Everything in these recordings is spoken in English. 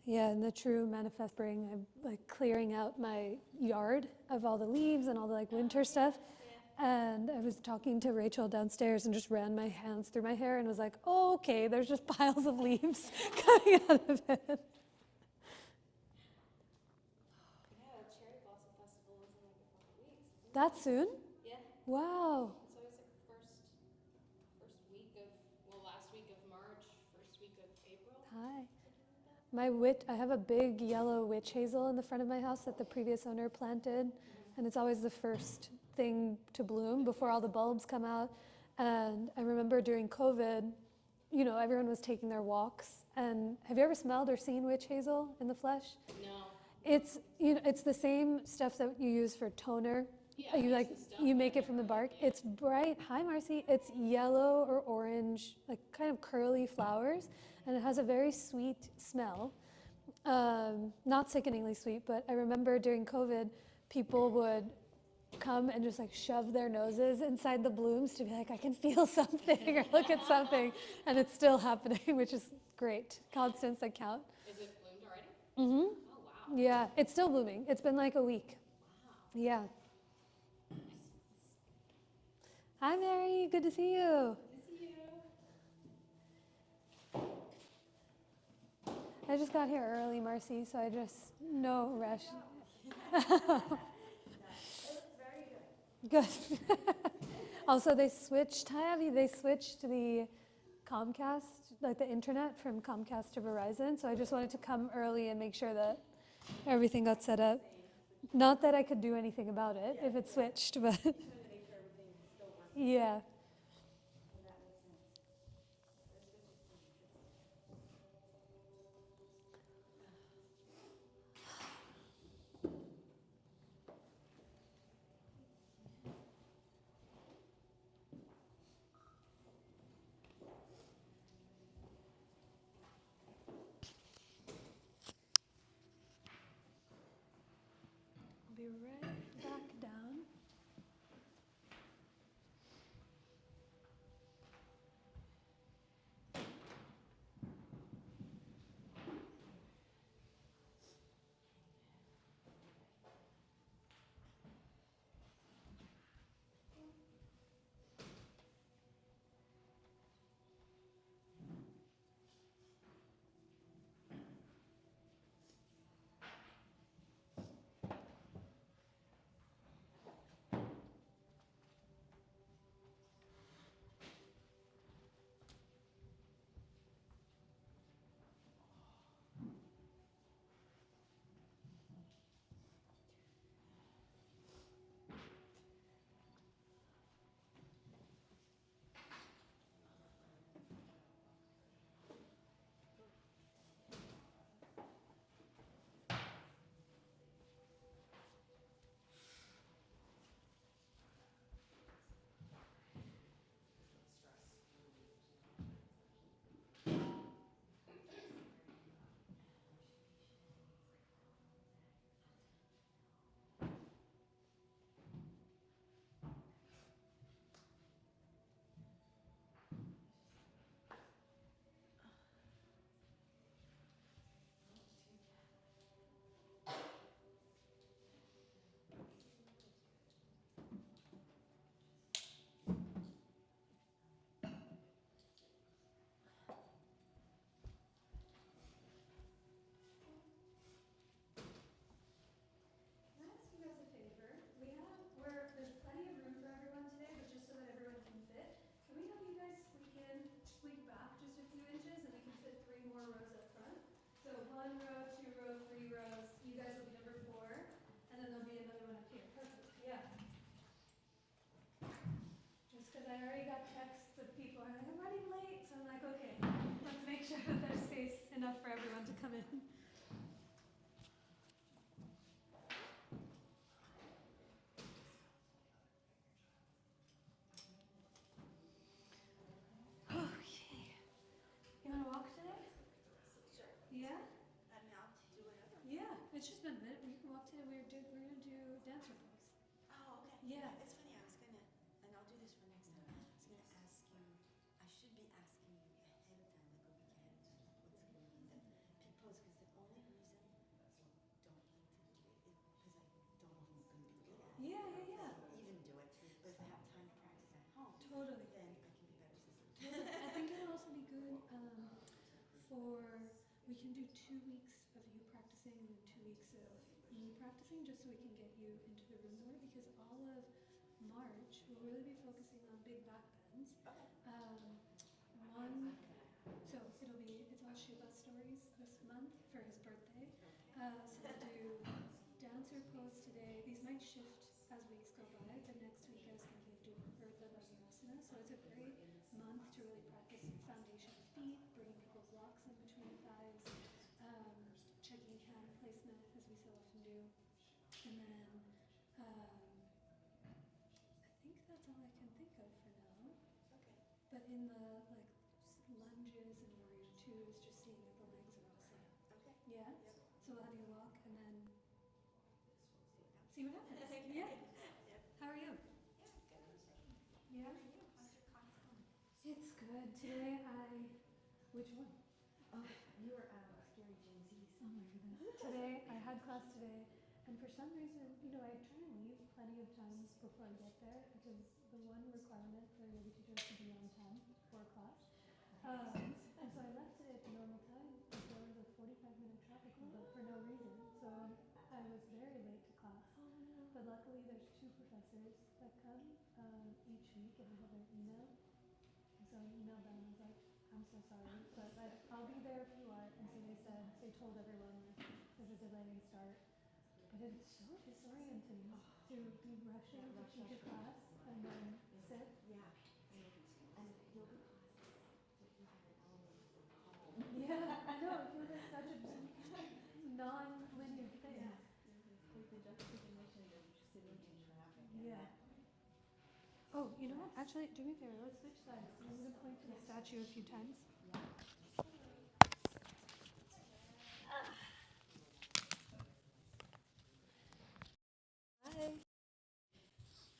Yeah, in the true manifest spring, I'm like clearing out my yard of all the leaves and all the like winter stuff. And I was talking to Rachel downstairs and just ran my hands through my hair and was like, oh, okay, there's just piles of leaves coming out of it. Yeah, Cherry Blossom Festival is in like a couple weeks. That soon? Yeah. Wow. It's always like first week of, well, last week of March, first week of April. Hi. Something like that. I have a big yellow witch hazel in the front of my house that the previous owner planted, and it's always the first thing to bloom before all the bulbs come out. And I remember during COVID, you know, everyone was taking their walks. And have you ever smelled or seen witch hazel in the flesh? No. It's, you know, it's the same stuff that you use for toner. Yeah, You like the stuff, you but make I it from the never bark. like it. It's bright. Hi, Marcy. It's yellow or orange, like kind of curly flowers, and it has a very sweet smell. Not sickeningly sweet, but I remember during COVID, people would come and just like shove their noses inside the blooms to be like, I can feel something or look at something, and it's still happening, which is great. Constants that count. Is it bloomed already? Mm-hmm. Oh, wow. Yeah, it's still blooming. It's been like a week. Wow. Yeah. Hi, Mary. Good to see you. Good to see you. I just got here early, Marcy, so I just no rush. Good. Also, they switched. Hi, Abby. They switched the Comcast, like the internet, from Comcast to Verizon. So I just wanted to come early and make sure that everything got set up. Not that I could do anything about it if it switched, but yeah. I'll be right back down. Can I ask you guys a favor? There's plenty of room for everyone today, but just so that everyone can fit, can we have you guys squeak back just a few inches, and we can fit 3 more rows up front? So 1 row, 2 row, 3 rows. You guys will be number 4, and then there'll be another one up here. Perfect. Yeah. Just because I already got texts of people are like, I'm running late, so I'm like, okay, let's make sure that there's space enough for everyone to come in. Okay. You want to walk today? Sure. Yeah? I mean, I'll do whatever. Yeah. It's just been a minute. We can walk today. We're gonna do dancer pose. Oh, okay. Yeah. It's funny, I was gonna, and I'll do this for next time. I was gonna ask you, I should be asking you ahead of time, like a week ahead of time, what's gonna be the peak pose, because the only we can do 2 weeks of you practicing and then 2 weeks of me practicing just so we can get you into the room more because all of March we'll really be focusing on big back bends. One, so it's all Shiva stories this month for his birthday. So we'll do dancer pose today. These might shift as weeks go by, but next week I was thinking of doing Urdhva Vajrasana. So it's a great month to really practice foundation of feet, bringing people's blocks in between the thighs, checking hand placement as we so often do. And then I think that's all I can think of for now. Okay. But in the lunges and warrior two is just seeing that the legs are all set. Okay. Yeah? Yep. So we'll have you walk and then see what happens. Yeah. Yep. How are you? Yeah, good. Yeah? How are you? How's your class going? It's good. Today which one? Oh, you were scary Gen Z's. Oh my goodness. Today, I had class today, and for some reason, I try and leave plenty of time before I get there, because the one requirement for a yoga teacher is to be on time for a class. And so I left today at the normal time, but there was a 45-minute traffic holdup for no reason, so I was very late to class. But luckily, there's 2 professors that come each week, and I have their email. So I emailed them and was like, I'm so sorry, but I'll be there if you are. And so they told everyone there's a delay in start. But it's so disorienting to be rushing to teach a class and then sit. Yeah. And yoga classes, like you have an element of calm. Yeah, I know. It feels like such a non-linear thing. Yeah. Like the juxtaposition of sitting in traffic. Yeah. Oh, you know what? Actually, do me a favor. Let's switch sides. I'm going to point to the statue a few times. Hi.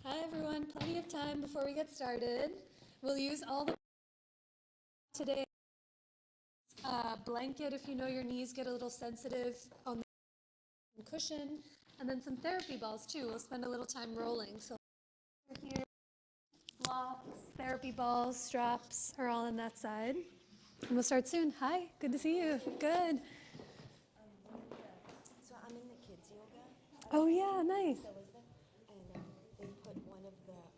Hi, everyone. Plenty of time before we get started. We'll use all the today. Blanket if you know your knees get a little sensitive on the cushion, and then some therapy balls too. We'll spend a little time rolling. So here, blocks, therapy balls, straps are all on that side. And we'll start soon. Hi, good to see you. Good. So I'm in the kids yoga. Oh yeah, nice. Elizabeth, and they put one of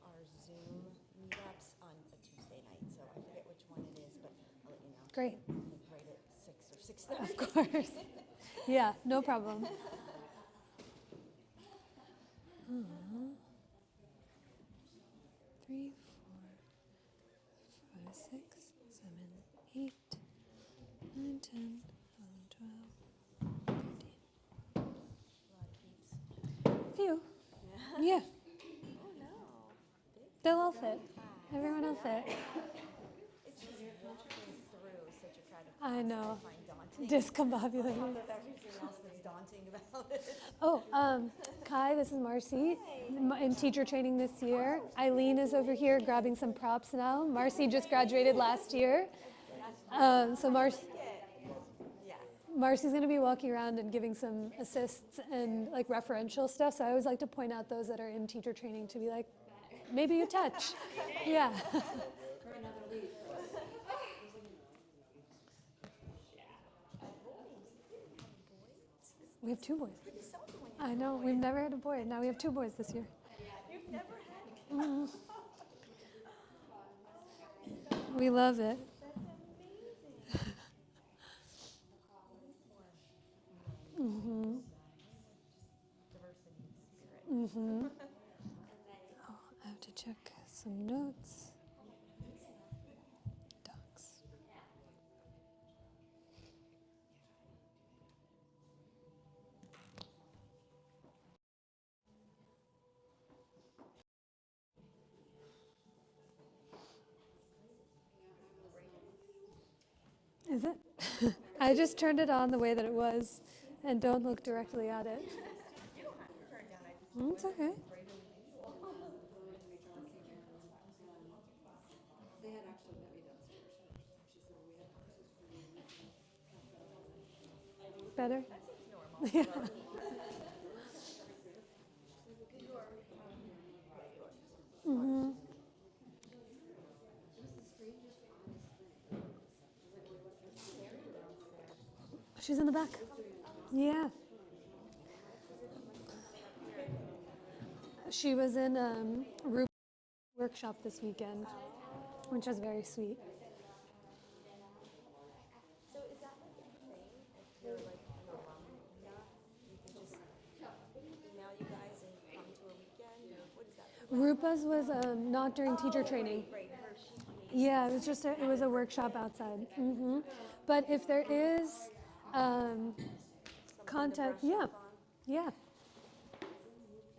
our Zoom meetups on a Tuesday night. So I forget which one it is, but I'll let you know. Great. Like right at 6 or 6:30. Of course. Yeah, no problem. 3, 4, 5, 6, 7, 8, 9, 10, 11, 12, 13. A lot of peeps. Few. Yeah. Yeah, Oh no. Big they'll all fit. Everyone will fit. It's just walking through such a crowd of I people know. I find daunting. Discombobulated. On top of everything else that's daunting about it. Oh, Kai, this is Marcy. I'm teacher training this year. Eileen is over here grabbing some props now. Marcy just graduated last year. So Yeah. Marcy's going to be walking around and giving some assists and like referential stuff. So I always like to point out those that are in teacher training to be like, maybe you touch. Yeah. For another lead. We have 2 boys. Pretty seldom when you I know. We've never had a boy. Now we have 2 boys this year. You've never had. We love it. That's amazing. Mm-hmm. Diversity in spirit. Mm-hmm. Oh, I have to check some notes. Docs. Is it? I just turned it on the way that it was, and don't look directly at it. You don't have to turn it down. It's okay. They had actually met me downstairs first. She said, we have this for you. Better? That seems normal. Mm-hmm. It was the strangest, honest thing. It was like, we went to the ferry downstairs. She's in the back. Yeah. She was in Ruby's workshop this weekend, which was very sweet. So is that like a thing? If you're like an alumna, you can just email you guys and come to a weekend? Or what is that? Rupa's was not during teacher training. Right, her Yeah, it was just it was a workshop outside. But if there is contact, yeah, yeah. And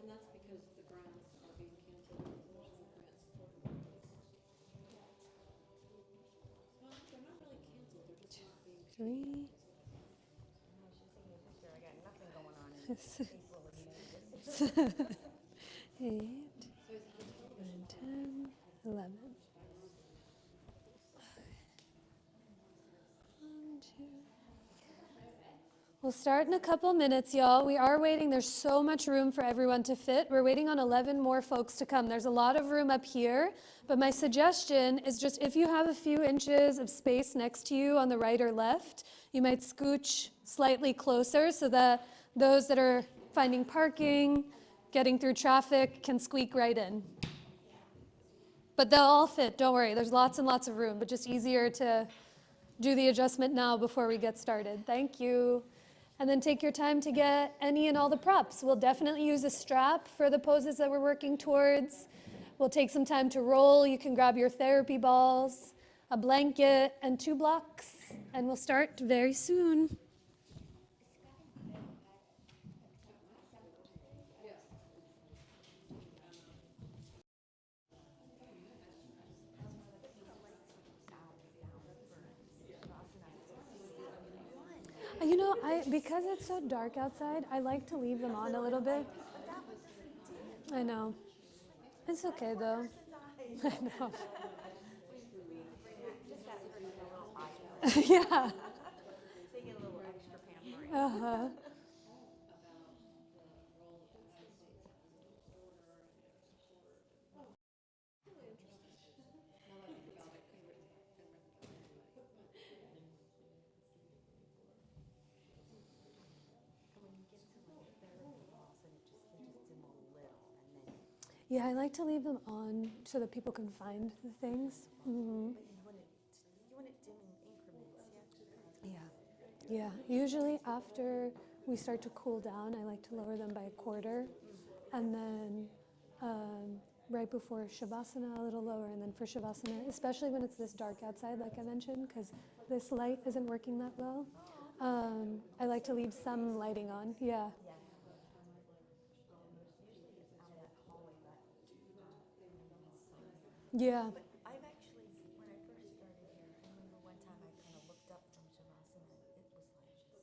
that's because the grants are being canceled, there's no grants. Well, they're not really canceled, they're just not being. 3, I got nothing going on in 8, 9, 10, 11. 1, 2. We'll start in a couple minutes, y'all. We are waiting. There's so much room for everyone to fit. We're waiting on 11 more folks to come. There's a lot of room up here, but my suggestion is just if you have a few inches of space next to you on the right or left, you might scooch slightly closer so that those that are finding parking, getting through traffic can squeak right in. But they'll all fit, don't worry. There's lots and lots of room, but just easier to do the adjustment now before we get started. Thank you. And then take your time to get any and all the props. We'll definitely use a strap for the poses that we're working towards. We'll take some time to roll. You can grab your therapy balls, a blanket, and 2 blocks. And we'll start very soon. You know, because it's so dark outside, I like to leave them on a little bit. I know. It's okay though. I know. Yeah. They get a little extra pampering. Uh-huh. Yeah, I like to leave them on so that people can find the things. But you want it dim in increments, Yeah. Yeah. Usually after we start to cool down, I like to lower them by a quarter. And then right before Shavasana, a little lower. And then for Shavasana, especially when it's this dark outside, like I mentioned, because this light isn't working that well, I like to leave some lighting on. Yeah. Yeah. But I've actually, when I first started here, I remember one time I kind of looked up from Shavasana. It was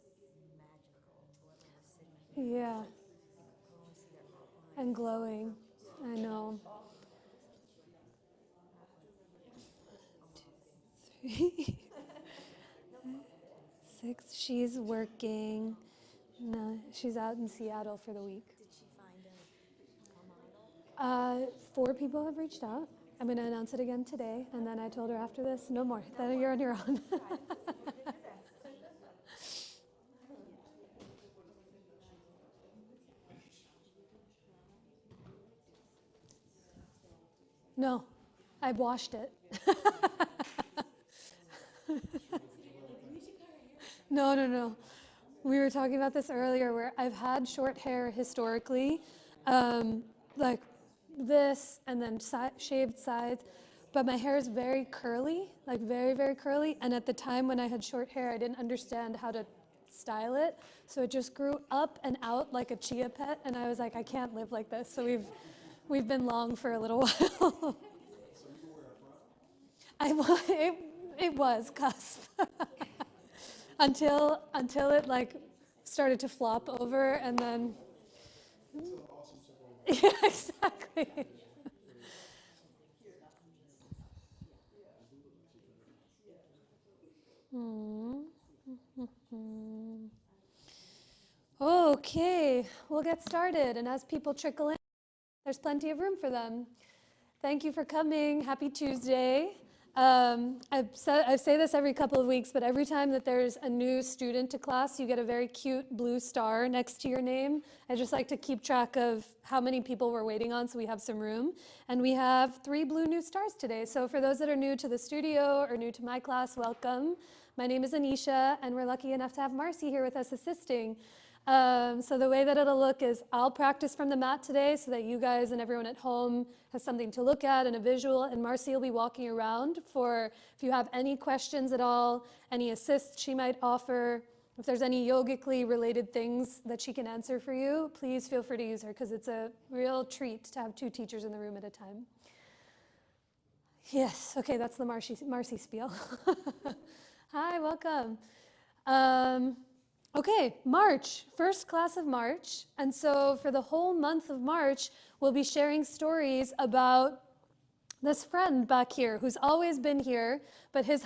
like just magical. Whoever was sitting here, Yeah. you could go and see their outline. And glowing. I know. 3, 6. She's working. No, she's out in Seattle for the week. Did she find a model? 4 people have reached out. I'm going to announce it again today, and then I told her after this, no more. Then you're on your own. No, I've washed it. No. We were talking about this earlier where I've had short hair historically, like this and then shaved sides, but my hair is very curly, like very, very curly. And at the time when I had short hair, I didn't understand how to style it. So it just grew up and out like a chia pet. And I was like, I can't live like this. So we've been long for a little while. It was cusp until it like started to flop over and then. Yeah, exactly. Okay, we'll get started. And as people trickle in, there's plenty of room for them. Thank you for coming. Happy Tuesday. I say this every couple of weeks, but every time that there's a new student to class, you get a very cute blue star next to your name. I just like to keep track of how many people we're waiting on so we have some room. And we have 3 blue new stars today. So for those that are new to the studio or new to my class, welcome. My name is Anisha, and we're lucky enough to have Marcy here with us assisting. So the way that it'll look is I'll practice from the mat today so that you guys and everyone at home has something to look at and a visual, and Marcy will be walking around for if you have any questions at all, any assists she might offer, if there's any yogically related things that she can answer for you, please feel free to use her because it's a real treat to have 2 teachers in the room at a time. Yes, okay, that's the Marcy spiel. Hi, welcome. Okay, March, first class of March. And so for the whole month of March, we'll be sharing stories about this friend back here who's always been here, but his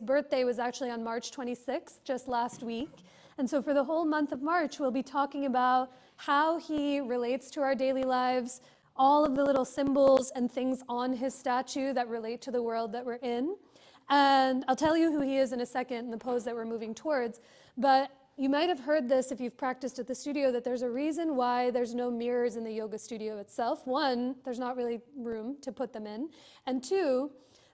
birthday was actually on March 26th, just last week. And so for the whole month of March, we'll be talking about how he relates to our daily lives, all of the little symbols and things on his statue that relate to the world that we're in. And I'll tell you who he is in a second in the pose that we're moving towards. But you might have heard this if you've practiced at the studio, that there's a reason why there's no mirrors in the yoga studio itself. 1, there's not really room to put them in. And 2,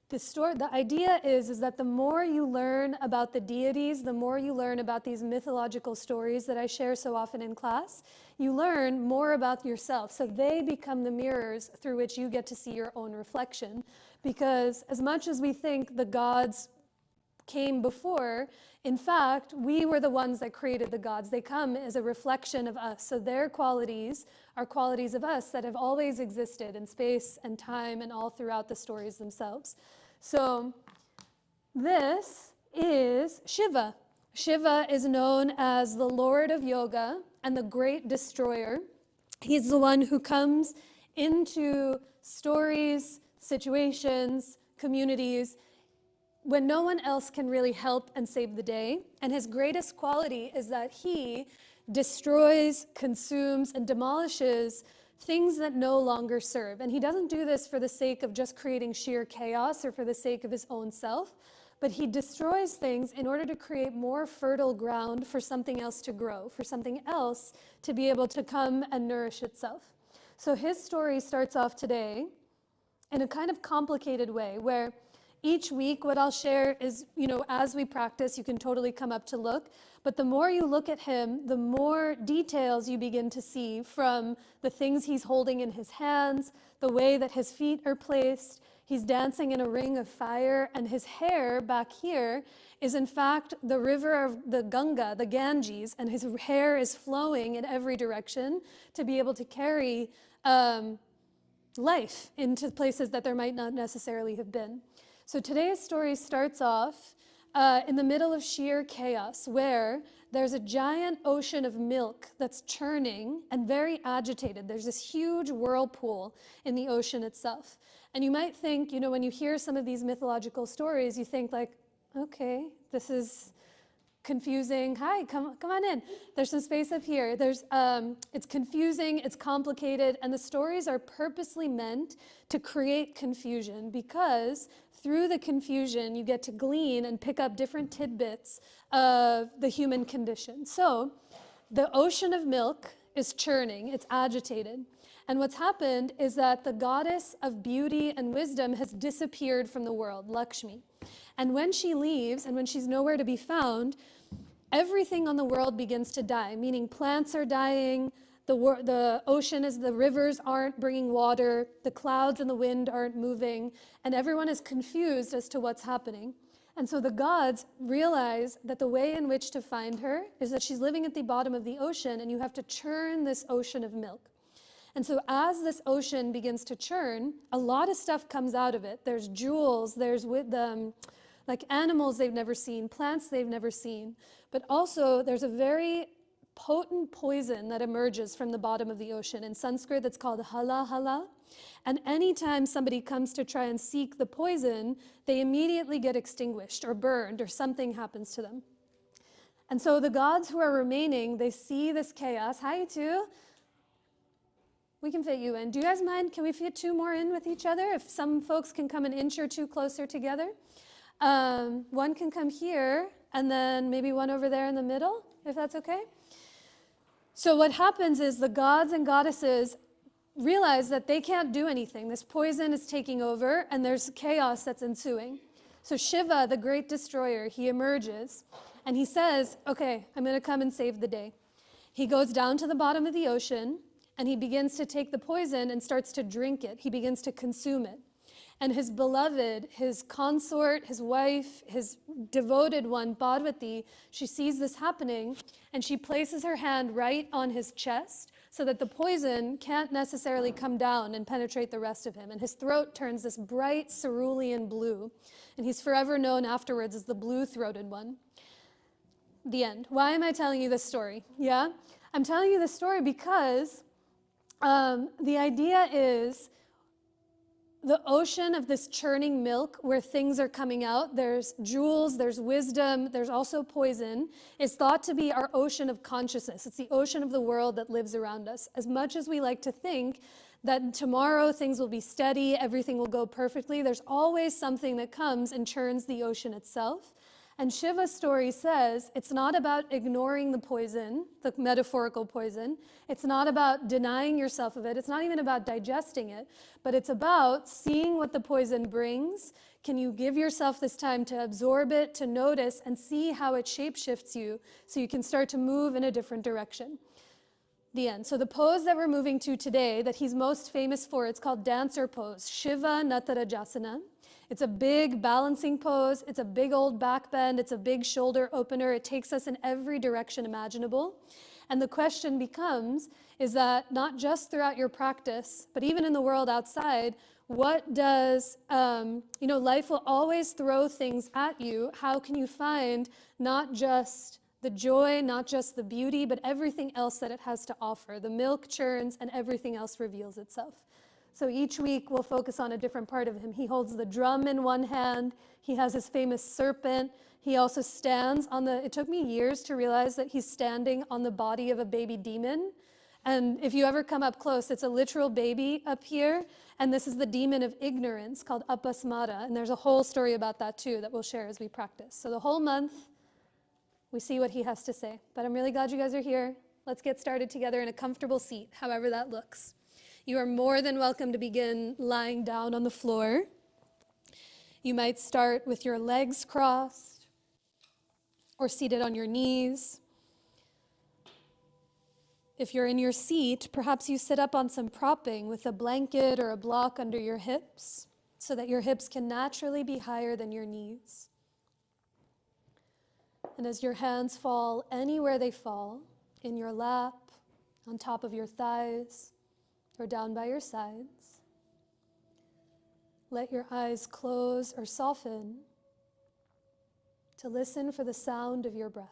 the idea is that the more you learn about the deities, the more you learn about these mythological stories that I share so often in class, you learn more about yourself. So they become the mirrors through which you get to see your own reflection. Because as much as we think the gods came before, in fact, we were the ones that created the gods. They come as a reflection of us. So their qualities are qualities of us that have always existed in space and time and all throughout the stories themselves. So this is Shiva. Shiva is known as the Lord of Yoga and the Great Destroyer. He's the one who comes into stories, situations, communities, when no one else can really help and save the day. And his greatest quality is that he destroys, consumes, and demolishes things that no longer serve. And he doesn't do this for the sake of just creating sheer chaos or for the sake of his own self, but he destroys things in order to create more fertile ground for something else to grow, for something else to be able to come and nourish itself. So his story starts off today in a kind of complicated way where each week, what I'll share is, as we practice, you can totally come up to look, but the more you look at him, the more details you begin to see from the things he's holding in his hands, the way that his feet are placed. He's dancing in a ring of fire, and his hair back here is in fact the river of the Ganga, the Ganges, and his hair is flowing in every direction to be able to carry life into places that there might not necessarily have been. So today's story starts off in the middle of sheer chaos, where there's a giant ocean of milk that's churning and very agitated. There's this huge whirlpool in the ocean itself. And you might think, when you hear some of these mythological stories, you think like, okay, this is confusing. Hi, come on in. There's some space up here. It's confusing, it's complicated, and the stories are purposely meant to create confusion, because through the confusion, you get to glean and pick up different tidbits of the human condition. So the ocean of milk is churning, it's agitated. And what's happened is that the goddess of beauty and wisdom has disappeared from the world, Lakshmi. And when she leaves, and when she's nowhere to be found, everything on the world begins to die, meaning plants are dying, the ocean the rivers aren't bringing water, the clouds and the wind aren't moving, and everyone is confused as to what's happening. And so the gods realize that the way in which to find her is that she's living at the bottom of the ocean, and you have to churn this ocean of milk. And so as this ocean begins to churn, a lot of stuff comes out of it. There's jewels, there's like animals they've never seen, plants they've never seen, but also there's a very potent poison that emerges from the bottom of the ocean. In Sanskrit, it's called hala hala. And anytime somebody comes to try and seek the poison, they immediately get extinguished or burned, or something happens to them. And so the gods who are remaining, they see this chaos. Hi, you two. We can fit you in. Do you guys mind? Can we fit 2 more in with each other? If some folks can come an inch or 2 closer together. One can come here, and then maybe one over there in the middle, if that's okay. So what happens is the gods and goddesses realize that they can't do anything. This poison is taking over, and there's chaos that's ensuing. So Shiva, the great destroyer, he emerges, and he says, okay, I'm going to come and save the day. He goes down to the bottom of the ocean, and he begins to take the poison and starts to drink it. He begins to consume it. And his beloved, his consort, his wife, his devoted one, Parvati, she sees this happening, and she places her hand right on his chest so that the poison can't necessarily come down and penetrate the rest of him. And his throat turns this bright cerulean blue, and he's forever known afterwards as the blue-throated one. The end. Why am I telling you this story? Yeah? I'm telling you this story because the idea is the ocean of this churning milk where things are coming out, there's jewels, there's wisdom, there's also poison, is thought to be our ocean of consciousness. It's the ocean of the world that lives around us. As much as we like to think that tomorrow things will be steady, everything will go perfectly, there's always something that comes and churns the ocean itself. And Shiva's story says it's not about ignoring the poison, the metaphorical poison. It's not about denying yourself of it. It's not even about digesting it, but it's about seeing what the poison brings. Can you give yourself this time to absorb it, to notice, and see how it shapeshifts you so you can start to move in a different direction? The end. So the pose that we're moving to today, that he's most famous for, it's called dancer pose, Shiva Natarajasana. It's a big balancing pose. It's a big old back bend. It's a big shoulder opener. It takes us in every direction imaginable. And the question becomes, is that not just throughout your practice, but even in the world outside, what does, life will always throw things at you. How can you find not just the joy, not just the beauty, but everything else that it has to offer? The milk churns and everything else reveals itself. So each week we'll focus on a different part of him. He holds the drum in one hand. He has his famous serpent. He also stands on it took me years to realize that he's standing on the body of a baby demon. And if you ever come up close, it's a literal baby up here. And this is the demon of ignorance called Apasmara. And there's a whole story about that too that we'll share as we practice. So the whole month, we see what he has to say. But I'm really glad you guys are here. Let's get started together in a comfortable seat, however that looks. You are more than welcome to begin lying down on the floor. You might start with your legs crossed or seated on your knees. If you're in your seat, perhaps you sit up on some propping with a blanket or a block under your hips so that your hips can naturally be higher than your knees. And as your hands fall anywhere they fall, in your lap, on top of your thighs, or down by your sides, let your eyes close or soften to listen for the sound of your breath.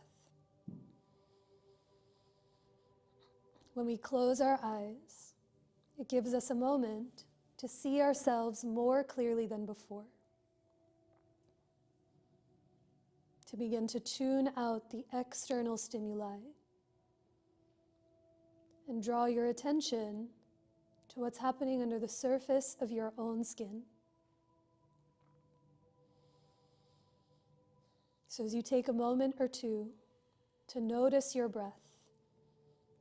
When we close our eyes, it gives us a moment to see ourselves more clearly than before, to begin to tune out the external stimuli and draw your attention to what's happening under the surface of your own skin. So as you take a moment or two to notice your breath,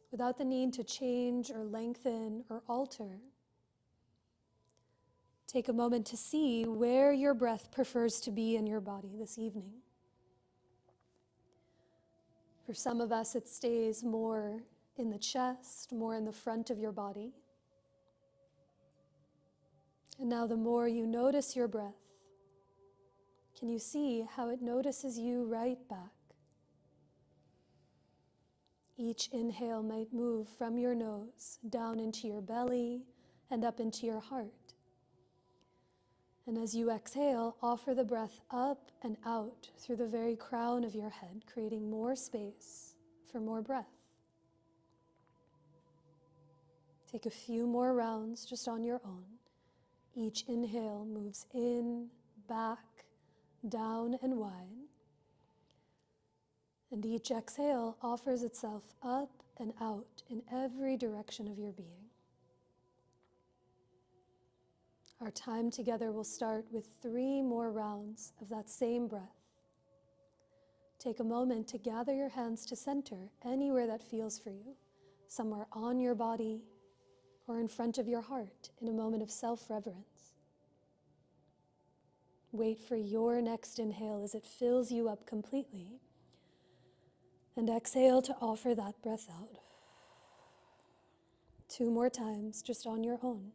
without the need to change or lengthen or alter, take a moment to see where your breath prefers to be in your body this evening. For some of us, it stays more in the chest, more in the front of your body. And now the more you notice your breath, can you see how it notices you right back? Each inhale might move from your nose down into your belly and up into your heart. And as you exhale, offer the breath up and out through the very crown of your head, creating more space for more breath. Take a few more rounds just on your own. Each inhale moves in, back, down, and wide. And each exhale offers itself up and out in every direction of your being. Our time together will start with 3 more rounds of that same breath. Take a moment to gather your hands to center anywhere that feels for you, somewhere on your body or in front of your heart in a moment of self-reverence. Wait for your next inhale as it fills you up completely, and exhale to offer that breath out. 2 more times, just on your own.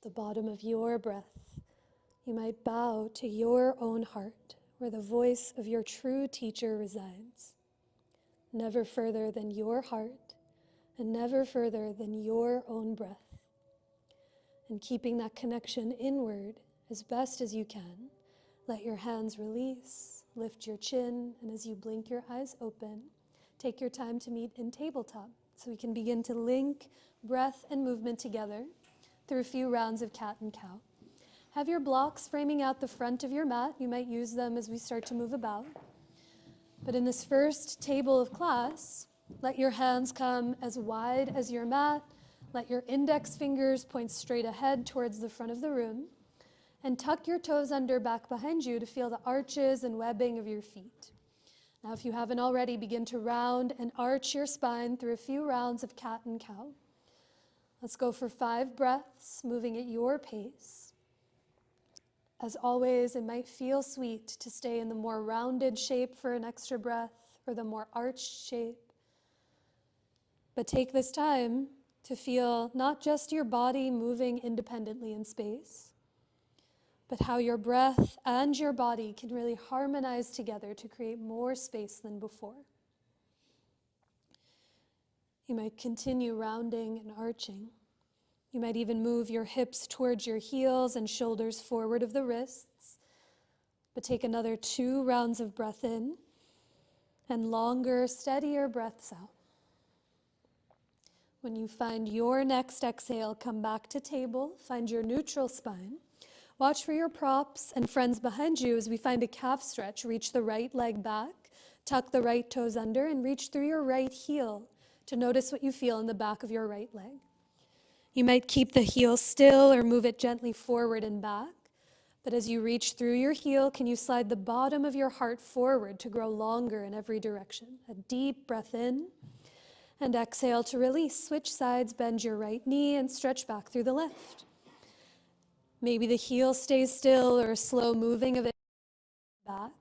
The bottom of your breath, you might bow to your own heart, where the voice of your true teacher resides. Never further than your heart, and never further than your own breath. And keeping that connection inward as best as you can, let your hands release, lift your chin, and as you blink your eyes open, take your time to meet in tabletop so we can begin to link breath and movement together through a few rounds of cat and cow. Have your blocks framing out the front of your mat. You might use them as we start to move about. But in this first table of class, let your hands come as wide as your mat. Let your index fingers point straight ahead towards the front of the room. And tuck your toes under back behind you to feel the arches and webbing of your feet. Now, if you haven't already, begin to round and arch your spine through a few rounds of cat and cow. Let's go for 5 breaths, moving at your pace. As always, it might feel sweet to stay in the more rounded shape for an extra breath or the more arched shape. But take this time to feel not just your body moving independently in space, but how your breath and your body can really harmonize together to create more space than before. You might continue rounding and arching. You might even move your hips towards your heels and shoulders forward of the wrists. But take another 2 rounds of breath in and longer, steadier breaths out. When you find your next exhale, come back to table, find your neutral spine. Watch for your props and friends behind you as we find a calf stretch. Reach the right leg back, tuck the right toes under, and reach through your right heel to notice what you feel in the back of your right leg. You might keep the heel still or move it gently forward and back. But as you reach through your heel, can you slide the bottom of your heart forward to grow longer in every direction? A deep breath in and exhale to release. Switch sides, bend your right knee and stretch back through the left. Maybe the heel stays still or a slow moving of it back.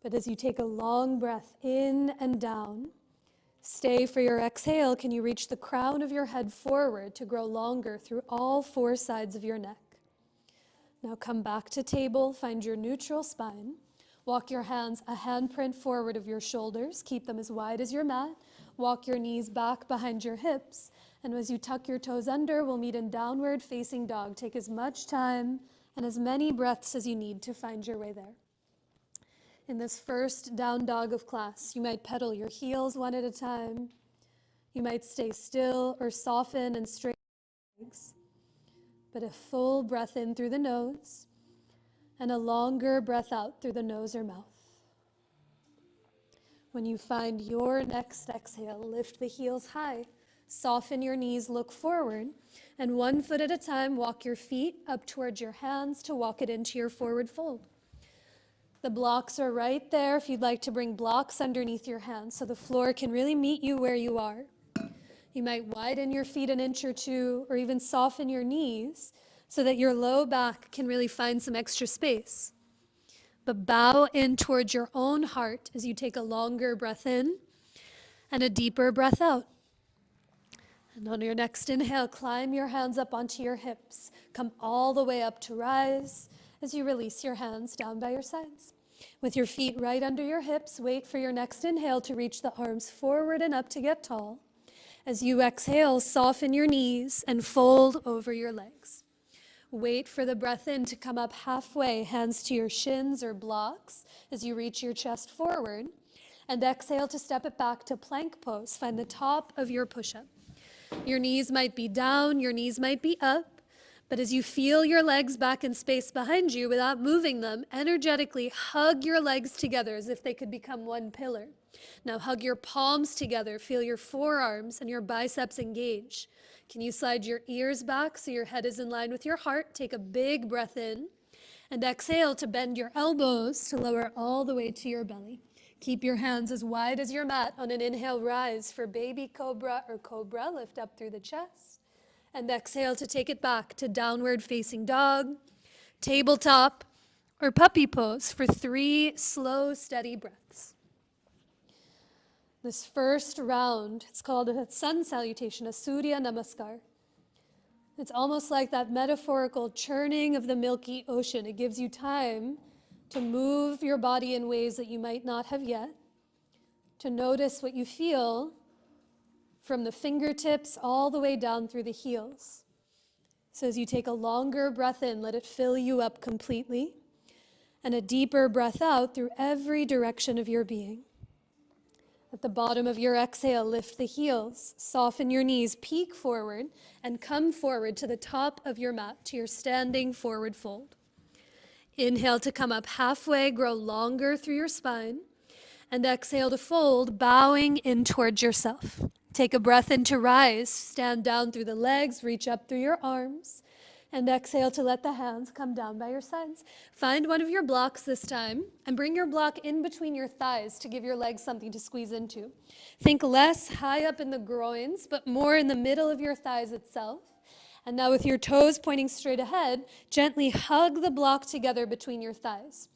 But as you take a long breath in and down, stay for your exhale. Can you reach the crown of your head forward to grow longer through all 4 sides of your neck? Now come back to table, find your neutral spine. Walk your hands a handprint forward of your shoulders. Keep them as wide as your mat. Walk your knees back behind your hips. And as you tuck your toes under, we'll meet in downward facing dog. Take as much time and as many breaths as you need to find your way there. In this first down dog of class, you might pedal your heels one at a time. You might stay still or soften and straighten your legs. But a full breath in through the nose and a longer breath out through the nose or mouth. When you find your next exhale, lift the heels high. Soften your knees, look forward, and 1 foot at a time, walk your feet up towards your hands to walk it into your forward fold. The blocks are right there if you'd like to bring blocks underneath your hands so the floor can really meet you where you are. You might widen your feet 1 inch or 2, or even soften your knees so that your low back can really find some extra space. But bow in towards your own heart as you take a longer breath in and a deeper breath out. And on your next inhale, climb your hands up onto your hips. Come all the way up to rise as you release your hands down by your sides. With your feet right under your hips, wait for your next inhale to reach the arms forward and up to get tall. As you exhale, soften your knees and fold over your legs. Wait for the breath in to come up halfway, hands to your shins or blocks as you reach your chest forward. And exhale to step it back to plank pose. Find the top of your push-up. Your knees might be down, your knees might be up, But as you feel your legs back in space behind you without moving them, energetically hug your legs together as if they could become one pillar. Now hug your palms together, feel your forearms and your biceps engage. Can you slide your ears back so your head is in line with your heart? Take a big breath in and exhale to bend your elbows to lower all the way to your belly. Keep your hands as wide as your mat. On an inhale, rise for baby cobra or cobra. Lift up through the chest. And exhale to take it back to downward facing dog, tabletop, or puppy pose for 3 slow, steady breaths. This first round, it's called a sun salutation, a Surya Namaskar. It's almost like that metaphorical churning of the milky ocean. It gives you time to move your body in ways that you might not have yet, to notice what you feel from the fingertips all the way down through the heels. So as you take a longer breath in, let it fill you up completely, and a deeper breath out through every direction of your being. At the bottom of your exhale, lift the heels, soften your knees, peek forward, and come forward to the top of your mat, to your standing forward fold. Inhale to come up halfway, grow longer through your spine, and exhale to fold, bowing in towards yourself. Take a breath in to rise, stand down through the legs, reach up through your arms, and exhale to let the hands come down by your sides. Find one of your blocks this time, and bring your block in between your thighs to give your legs something to squeeze into. Think less high up in the groins, but more in the middle of your thighs itself. And now with your toes pointing straight ahead, gently hug the block together between your thighs.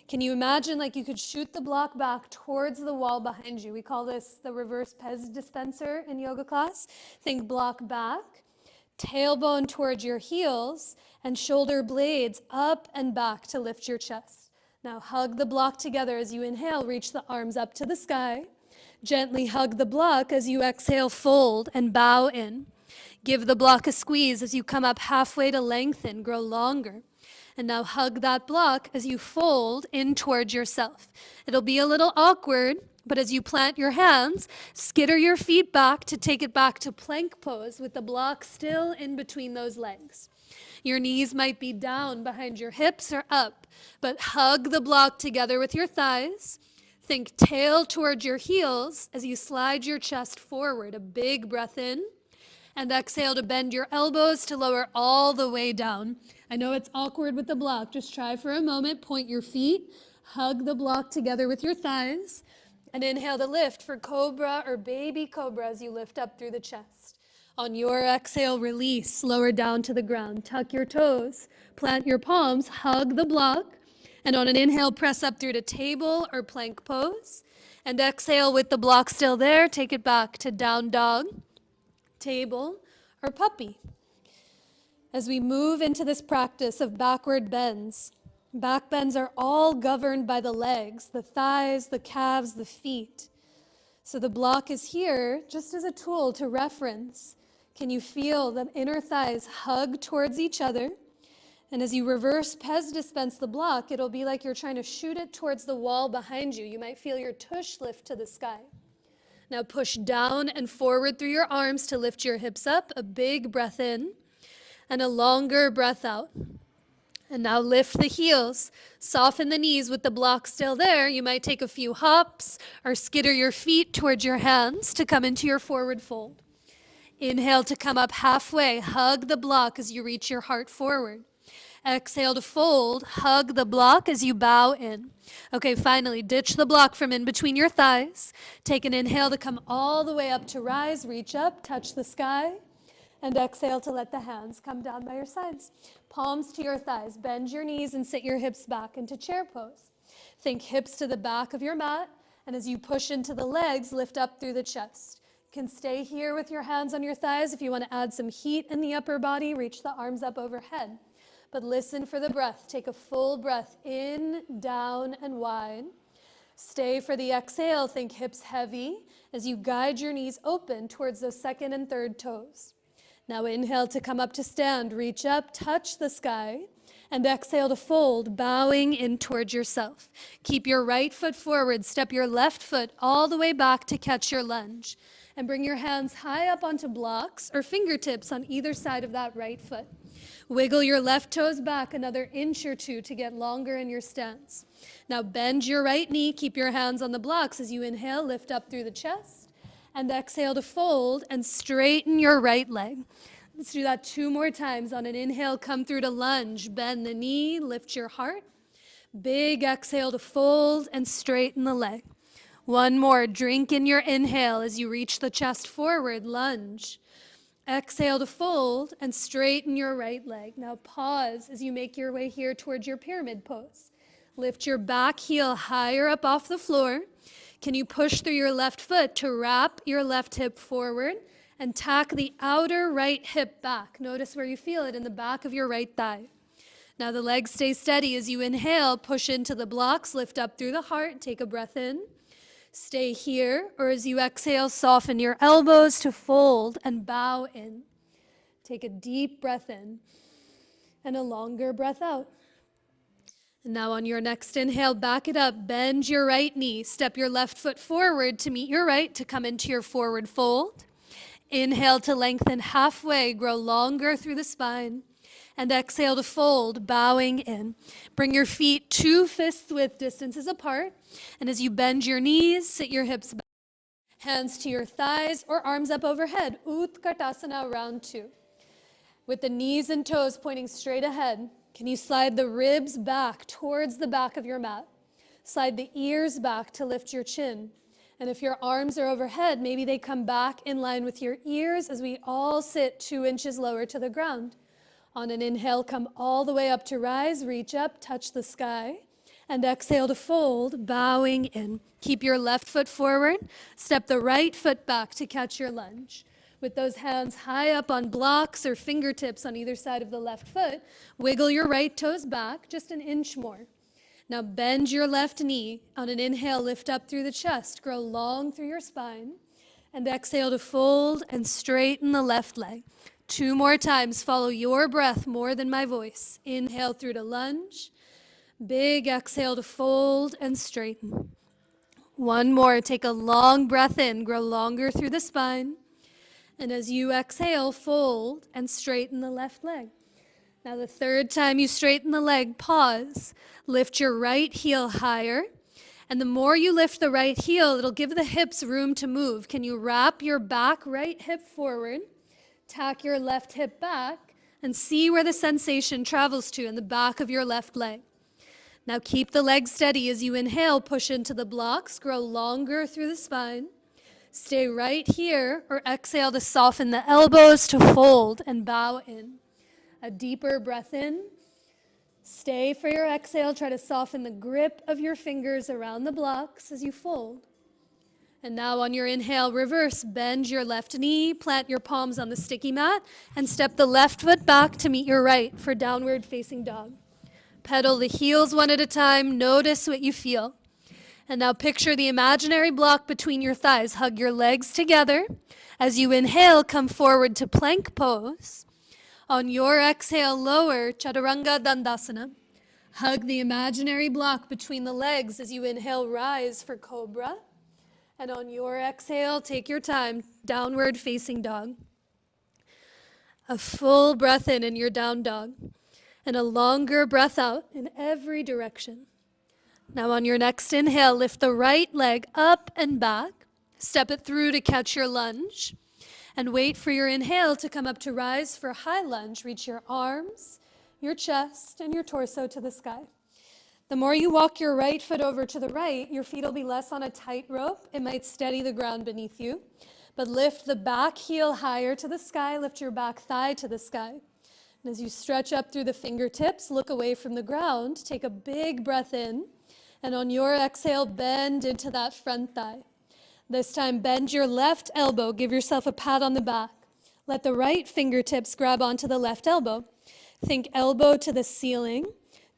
Can you imagine like you could shoot the block back towards the wall behind you? We call this the reverse Pez dispenser in yoga class. Think block back, tailbone towards your heels, and shoulder blades up and back to lift your chest. Now hug the block together as you inhale, reach the arms up to the sky. Gently hug the block as you exhale, fold and bow in. Give the block a squeeze as you come up halfway to lengthen, grow longer. And now hug that block as you fold in towards yourself. It'll be a little awkward, but as you plant your hands, skitter your feet back to take it back to plank pose with the block still in between those legs. Your knees might be down behind your hips or up, but hug the block together with your thighs. Think tail towards your heels as you slide your chest forward. A big breath in. And exhale to bend your elbows to lower all the way down. I know it's awkward with the block. Just try for a moment. Point your feet. Hug the block together with your thighs. And inhale to lift for cobra or baby cobra as you lift up through the chest. On your exhale, release. Lower down to the ground. Tuck your toes. Plant your palms. Hug the block. And on an inhale, press up through to table or plank pose. And exhale with the block still there. Take it back to down dog, table, or puppy. As we move into this practice of backward bends, back bends are all governed by the legs, the thighs, the calves, the feet. So the block is here just as a tool to reference. Can you feel the inner thighs hug towards each other? And as you reverse Pez dispense the block, it'll be like you're trying to shoot it towards the wall behind you. You might feel your tush lift to the sky. Now push down and forward through your arms to lift your hips up. A big breath in and a longer breath out. And now lift the heels. Soften the knees with the block still there. You might take a few hops or skitter your feet towards your hands to come into your forward fold. Inhale to come up halfway. Hug the block as you reach your heart forward. Exhale to fold. Hug the block as you bow in. Okay, finally, ditch the block from in between your thighs. Take an inhale to come all the way up to rise. Reach up, touch the sky. And exhale to let the hands come down by your sides. Palms to your thighs. Bend your knees and sit your hips back into chair pose. Think hips to the back of your mat. And as you push into the legs, lift up through the chest. You can stay here with your hands on your thighs. If you want to add some heat in the upper body, reach the arms up overhead. But listen for the breath. Take a full breath in, down, and wide. Stay for the exhale. Think hips heavy as you guide your knees open towards those second and third toes. Now inhale to come up to stand. Reach up, touch the sky, and exhale to fold, bowing in towards yourself. Keep your right foot forward. Step your left foot all the way back to catch your lunge. And bring your hands high up onto blocks or fingertips on either side of that right foot. Wiggle your left toes back another inch or two to get longer in your stance. Now bend your right knee, keep your hands on the blocks as you inhale, lift up through the chest, and exhale to fold and straighten your right leg. Let's do that 2 more times. On an inhale, come through to lunge, bend the knee, lift your heart. Big exhale to fold and straighten the leg. 1 more, drink in your inhale as you reach the chest forward, lunge. Exhale to fold and straighten your right leg. Now pause as you make your way here towards your pyramid pose. Lift your back heel higher up off the floor. Can you push through your left foot to wrap your left hip forward and tack the outer right hip back? Notice where you feel it in the back of your right thigh. Now the legs stay steady as you inhale, push into the blocks, lift up through the heart, take a breath in. Stay here, or as you exhale, soften your elbows to fold and bow in. Take a deep breath in and a longer breath out. And now on your next inhale, back it up, bend your right knee, step your left foot forward to meet your right to come into your forward fold. Inhale to lengthen halfway, grow longer through the spine. And exhale to fold, bowing in. Bring your feet 2 fist width distances apart. And as you bend your knees, sit your hips back. Hands to your thighs or arms up overhead. Utkatasana, round 2. With the knees and toes pointing straight ahead, can you slide the ribs back towards the back of your mat? Slide the ears back to lift your chin. And if your arms are overhead, maybe they come back in line with your ears as we all sit 2 inches lower to the ground. On an inhale, come all the way up to rise, reach up, touch the sky, and exhale to fold, bowing in. Keep your left foot forward, step the right foot back to catch your lunge. With those hands high up on blocks or fingertips on either side of the left foot, wiggle your right toes back just an inch more. Now bend your left knee. On an inhale, lift up through the chest, grow long through your spine, and exhale to fold and straighten the left leg. 2 more times, follow your breath more than my voice. Inhale through to lunge. Big exhale to fold and straighten. 1 more, take a long breath in, grow longer through the spine. And as you exhale, fold and straighten the left leg. Now the 3rd time you straighten the leg, pause. Lift your right heel higher. And the more you lift the right heel, it'll give the hips room to move. Can you wrap your back right hip forward? Tack your left hip back and see where the sensation travels to in the back of your left leg. Now keep the leg steady as you inhale, push into the blocks, grow longer through the spine. Stay right here or exhale to soften the elbows to fold and bow in. A deeper breath in. Stay for your exhale, try to soften the grip of your fingers around the blocks as you fold. And now on your inhale, reverse, bend your left knee, plant your palms on the sticky mat, and step the left foot back to meet your right for downward facing dog. Pedal the heels 1 at a time, notice what you feel. And now picture the imaginary block between your thighs. Hug your legs together. As you inhale, come forward to plank pose. On your exhale, lower, Chaturanga Dandasana. Hug the imaginary block between the legs as you inhale, rise for Cobra. And on your exhale, take your time, downward facing dog. A full breath in your down dog. And a longer breath out in every direction. Now on your next inhale, lift the right leg up and back. Step it through to catch your lunge. And wait for your inhale to come up to rise for high lunge. Reach your arms, your chest, and your torso to the sky. The more you walk your right foot over to the right, your feet will be less on a tight rope. It might steady the ground beneath you. But lift the back heel higher to the sky. Lift your back thigh to the sky. And as you stretch up through the fingertips, look away from the ground. Take a big breath in. And on your exhale, bend into that front thigh. This time, bend your left elbow. Give yourself a pat on the back. Let the right fingertips grab onto the left elbow. Think elbow to the ceiling.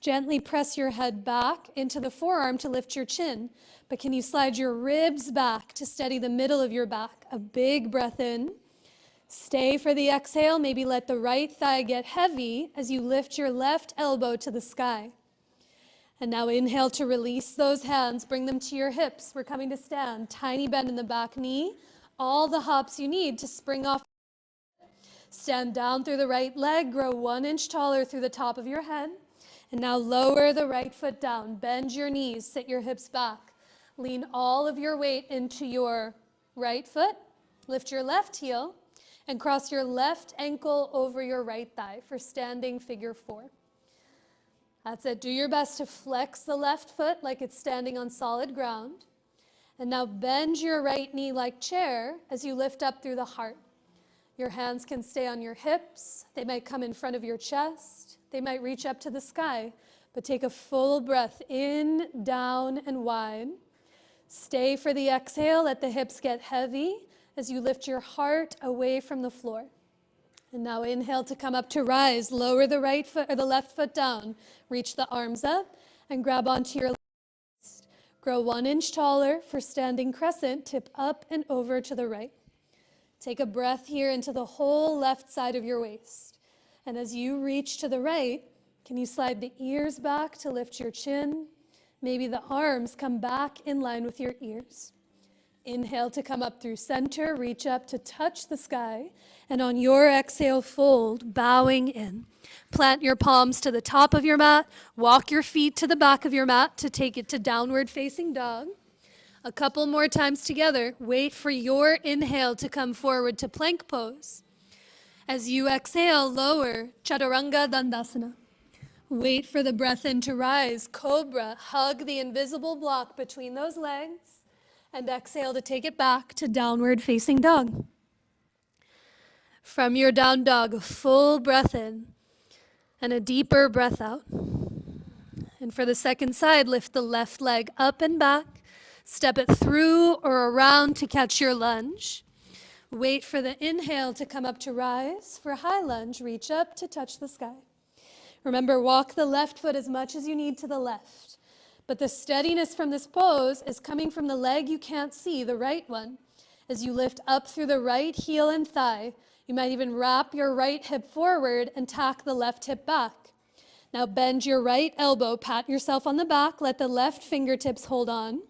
Gently press your head back into the forearm to lift your chin. But can you slide your ribs back to steady the middle of your back? A big breath in. Stay for the exhale. Maybe let the right thigh get heavy as you lift your left elbow to the sky. And now inhale to release those hands. Bring them to your hips. We're coming to stand. Tiny bend in the back knee. All the hops you need to spring off. Stand down through the right leg, grow 1 inch taller through the top of your head. And now lower the right foot down, bend your knees, sit your hips back. Lean all of your weight into your right foot, lift your left heel, and cross your left ankle over your right thigh for standing figure 4. That's it. Do your best to flex the left foot like it's standing on solid ground. And now bend your right knee like chair as you lift up through the heart. Your hands can stay on your hips. They might come in front of your chest. They might reach up to the sky. But take a full breath in, down, and wide. Stay for the exhale. Let the hips get heavy as you lift your heart away from the floor. And now inhale to come up to rise. Lower the right foot or the left foot down. Reach the arms up and grab onto your left. Grow 1 inch taller for standing crescent. Tip up and over to the right. Take a breath here into the whole left side of your waist. And as you reach to the right, can you slide the ears back to lift your chin? Maybe the arms come back in line with your ears. Inhale to come up through center, reach up to touch the sky, and on your exhale, fold, bowing in. Plant your palms to the top of your mat, walk your feet to the back of your mat to take it to downward facing dog. A couple more times together, wait for your inhale to come forward to plank pose. As you exhale, lower, Chaturanga Dandasana. Wait for the breath in to rise, Cobra, hug the invisible block between those legs. And exhale to take it back to downward facing dog. From your down dog, a full breath in and a deeper breath out. And for the second side, lift the left leg up and back. Step it through or around to catch your lunge. Wait for the inhale to come up to rise. For high lunge, reach up to touch the sky. Remember, walk the left foot as much as you need to the left. But the steadiness from this pose is coming from the leg you can't see, the right one. As you lift up through the right heel and thigh, you might even wrap your right hip forward and tack the left hip back. Now bend your right elbow, pat yourself on the back, let the left fingertips hold on.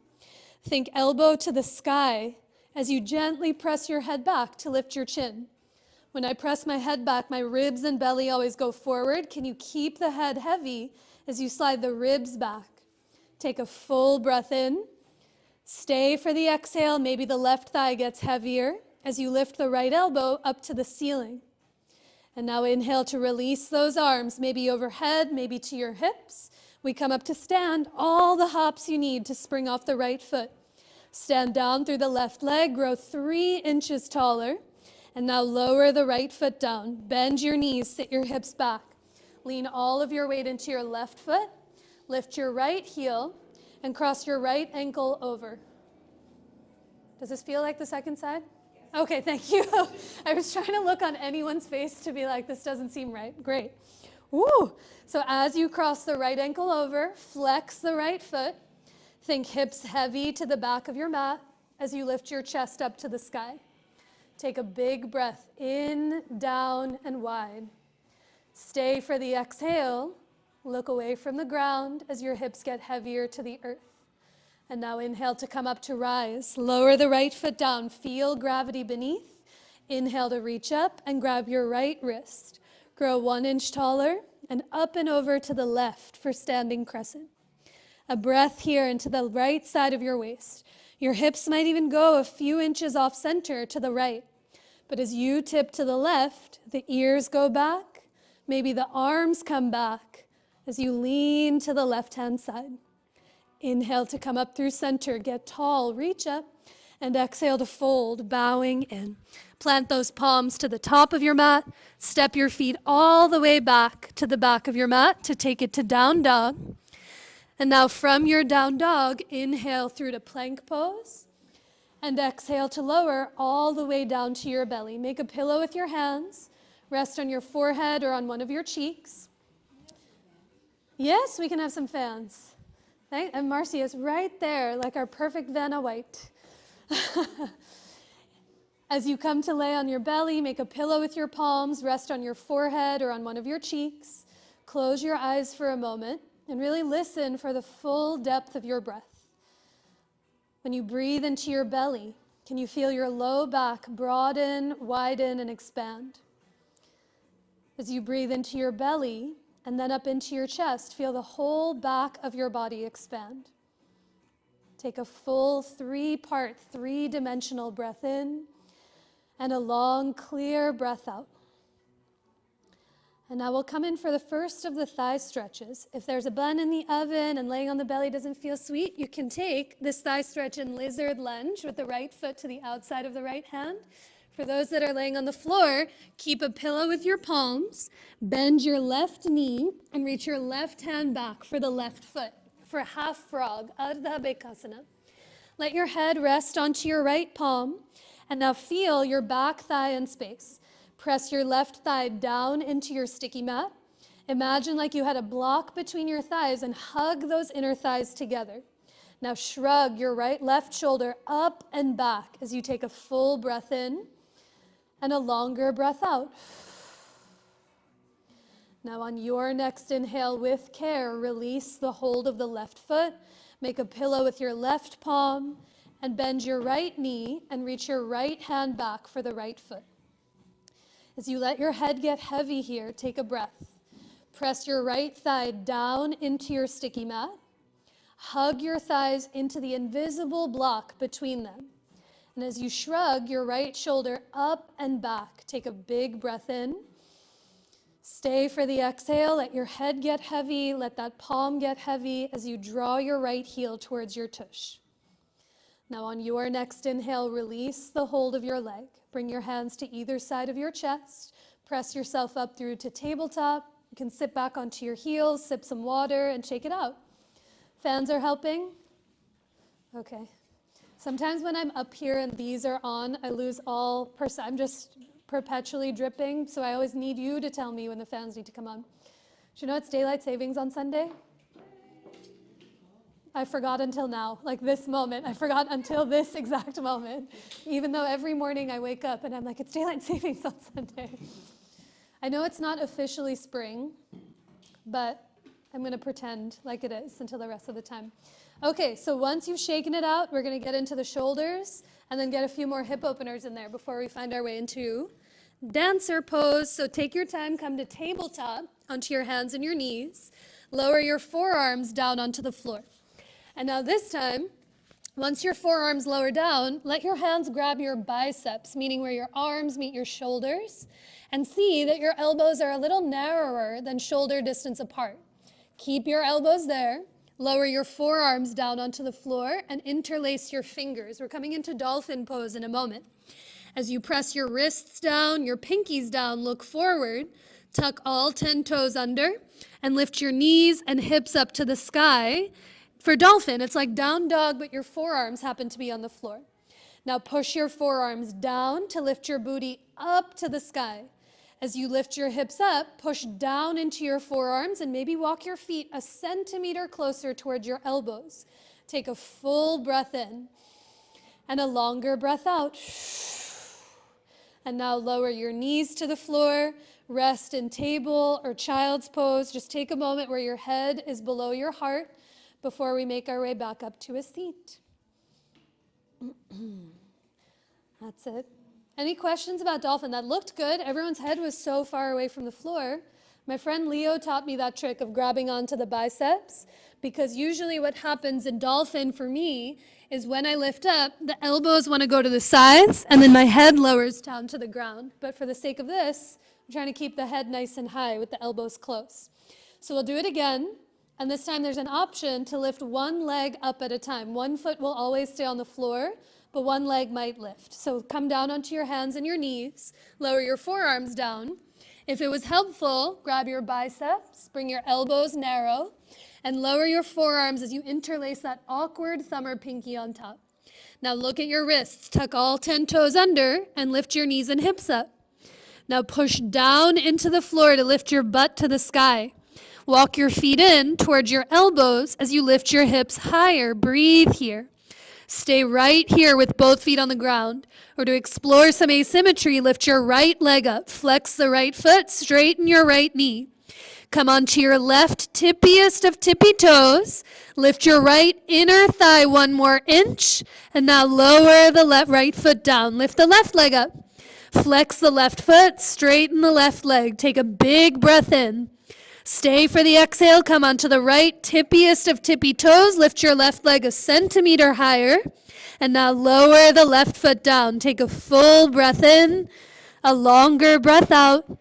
Think elbow to the sky as you gently press your head back to lift your chin. When I press my head back, my ribs and belly always go forward. Can you keep the head heavy as you slide the ribs back? Take a full breath in. Stay for the exhale. Maybe the left thigh gets heavier as you lift the right elbow up to the ceiling. And now inhale to release those arms, maybe overhead, maybe to your hips. We come up to stand, all the hops you need to spring off the right foot. Stand down through the left leg, grow 3 inches taller. And now lower the right foot down. Bend your knees, sit your hips back. Lean all of your weight into your left foot. Lift your right heel and cross your right ankle over. Does this feel like the second side? Yes. Okay, thank you. I was trying to look on anyone's face to be like, this doesn't seem right. Great. Woo! So as you cross the right ankle over, flex the right foot. Think hips heavy to the back of your mat as you lift your chest up to the sky. Take a big breath in, down, and wide. Stay for the exhale. Look away from the ground as your hips get heavier to the earth. And now inhale to come up to rise. Lower the right foot down. Feel gravity beneath. Inhale to reach up and grab your right wrist. Grow 1 inch taller and up and over to the left for standing crescent. A breath here into the right side of your waist. Your hips might even go a few inches off center to the right. But as you tip to the left, the ears go back. Maybe the arms come back as you lean to the left-hand side. Inhale to come up through center, get tall, reach up, and exhale to fold, bowing in. Plant those palms to the top of your mat. Step your feet all the way back to the back of your mat to take it to down dog. And now from your down dog, inhale through to plank pose. And exhale to lower all the way down to your belly. Make a pillow with your hands. Rest on your forehead or on one of your cheeks. Yes, we can have some fans. And Marcy is right there, like our perfect Vanna White. As you come to lay on your belly, make a pillow with your palms, rest on your forehead or on one of your cheeks. Close your eyes for a moment and really listen for the full depth of your breath. When you breathe into your belly, can you feel your low back broaden, widen, and expand? As you breathe into your belly and then up into your chest, feel the whole back of your body expand. Take a full three-part, three-dimensional breath in and a long, clear breath out. And now we'll come in for the first of the thigh stretches. If there's a bun in the oven and laying on the belly doesn't feel sweet, you can take this thigh stretch in lizard lunge with the right foot to the outside of the right hand. For those that are laying on the floor, keep a pillow with your palms, bend your left knee, and reach your left hand back for the left foot, for half frog, Ardha Bekasana. Let your head rest onto your right palm, and now feel your back thigh in space. Press your left thigh down into your sticky mat. Imagine like you had a block between your thighs and hug those inner thighs together. Now shrug your left shoulder up and back as you take a full breath in and a longer breath out. Now on your next inhale with care, release the hold of the left foot. Make a pillow with your left palm and bend your right knee and reach your right hand back for the right foot. As you let your head get heavy here, take a breath. Press your right thigh down into your sticky mat. Hug your thighs into the invisible block between them. And as you shrug your right shoulder up and back, take a big breath in. Stay for the exhale. Let your head get heavy. Let that palm get heavy as you draw your right heel towards your tush. Now on your next inhale, release the hold of your leg. Bring your hands to either side of your chest. Press yourself up through to tabletop. You can sit back onto your heels, sip some water, and shake it out. Fans are helping? Okay. Sometimes when I'm up here and these are on, I lose all I'm just perpetually dripping, so I always need you to tell me when the fans need to come on. Do you know it's daylight savings on Sunday? I forgot until now, like this moment. I forgot until this exact moment, even though every morning I wake up and I'm like, it's daylight savings on Sunday. I know it's not officially spring, but I'm going to pretend like it is until the rest of the time. Okay, so once you've shaken it out, we're going to get into the shoulders and then get a few more hip openers in there before we find our way into dancer pose. So take your time, come to tabletop onto your hands and your knees. Lower your forearms down onto the floor. And now this time, once your forearms lower down, let your hands grab your biceps, meaning where your arms meet your shoulders, and see that your elbows are a little narrower than shoulder distance apart. Keep your elbows there. Lower your forearms down onto the floor and interlace your fingers. We're coming into dolphin pose in a moment. As you press your wrists down, your pinkies down, look forward, tuck all 10 toes under, and lift your knees and hips up to the sky. For dolphin, it's like down dog, but your forearms happen to be on the floor. Now push your forearms down to lift your booty up to the sky. As you lift your hips up, push down into your forearms and maybe walk your feet a centimeter closer towards your elbows. Take a full breath in and a longer breath out. And now lower your knees to the floor, rest in table or child's pose. Just take a moment where your head is below your heart before we make our way back up to a seat. That's it. Any questions about dolphin? That looked good. Everyone's head was so far away from the floor. My friend Leo taught me that trick of grabbing onto the biceps, because usually what happens in dolphin for me is when I lift up, the elbows want to go to the sides and then my head lowers down to the ground. But for the sake of this, I'm trying to keep the head nice and high with the elbows close. So we'll do it again. And this time there's an option to lift one leg up at a time. One foot will always stay on the floor, but one leg might lift. So come down onto your hands and your knees, lower your forearms down. If it was helpful, grab your biceps, bring your elbows narrow, and lower your forearms as you interlace that awkward thumb or pinky on top. Now look at your wrists, tuck all 10 toes under, and lift your knees and hips up. Now push down into the floor to lift your butt to the sky. Walk your feet in towards your elbows as you lift your hips higher. Breathe here. Stay right here with both feet on the ground. Or to explore some asymmetry, lift your right leg up. Flex the right foot, straighten your right knee. Come onto your left tippiest of tippy toes. Lift your right inner thigh 1 more inch. And now lower the right foot down. Lift the left leg up. Flex the left foot, straighten the left leg. Take a big breath in. Stay for the exhale. Come onto the right tippiest of tippy toes. Lift your left leg a centimeter higher. And now lower the left foot down. Take a full breath in, a longer breath out.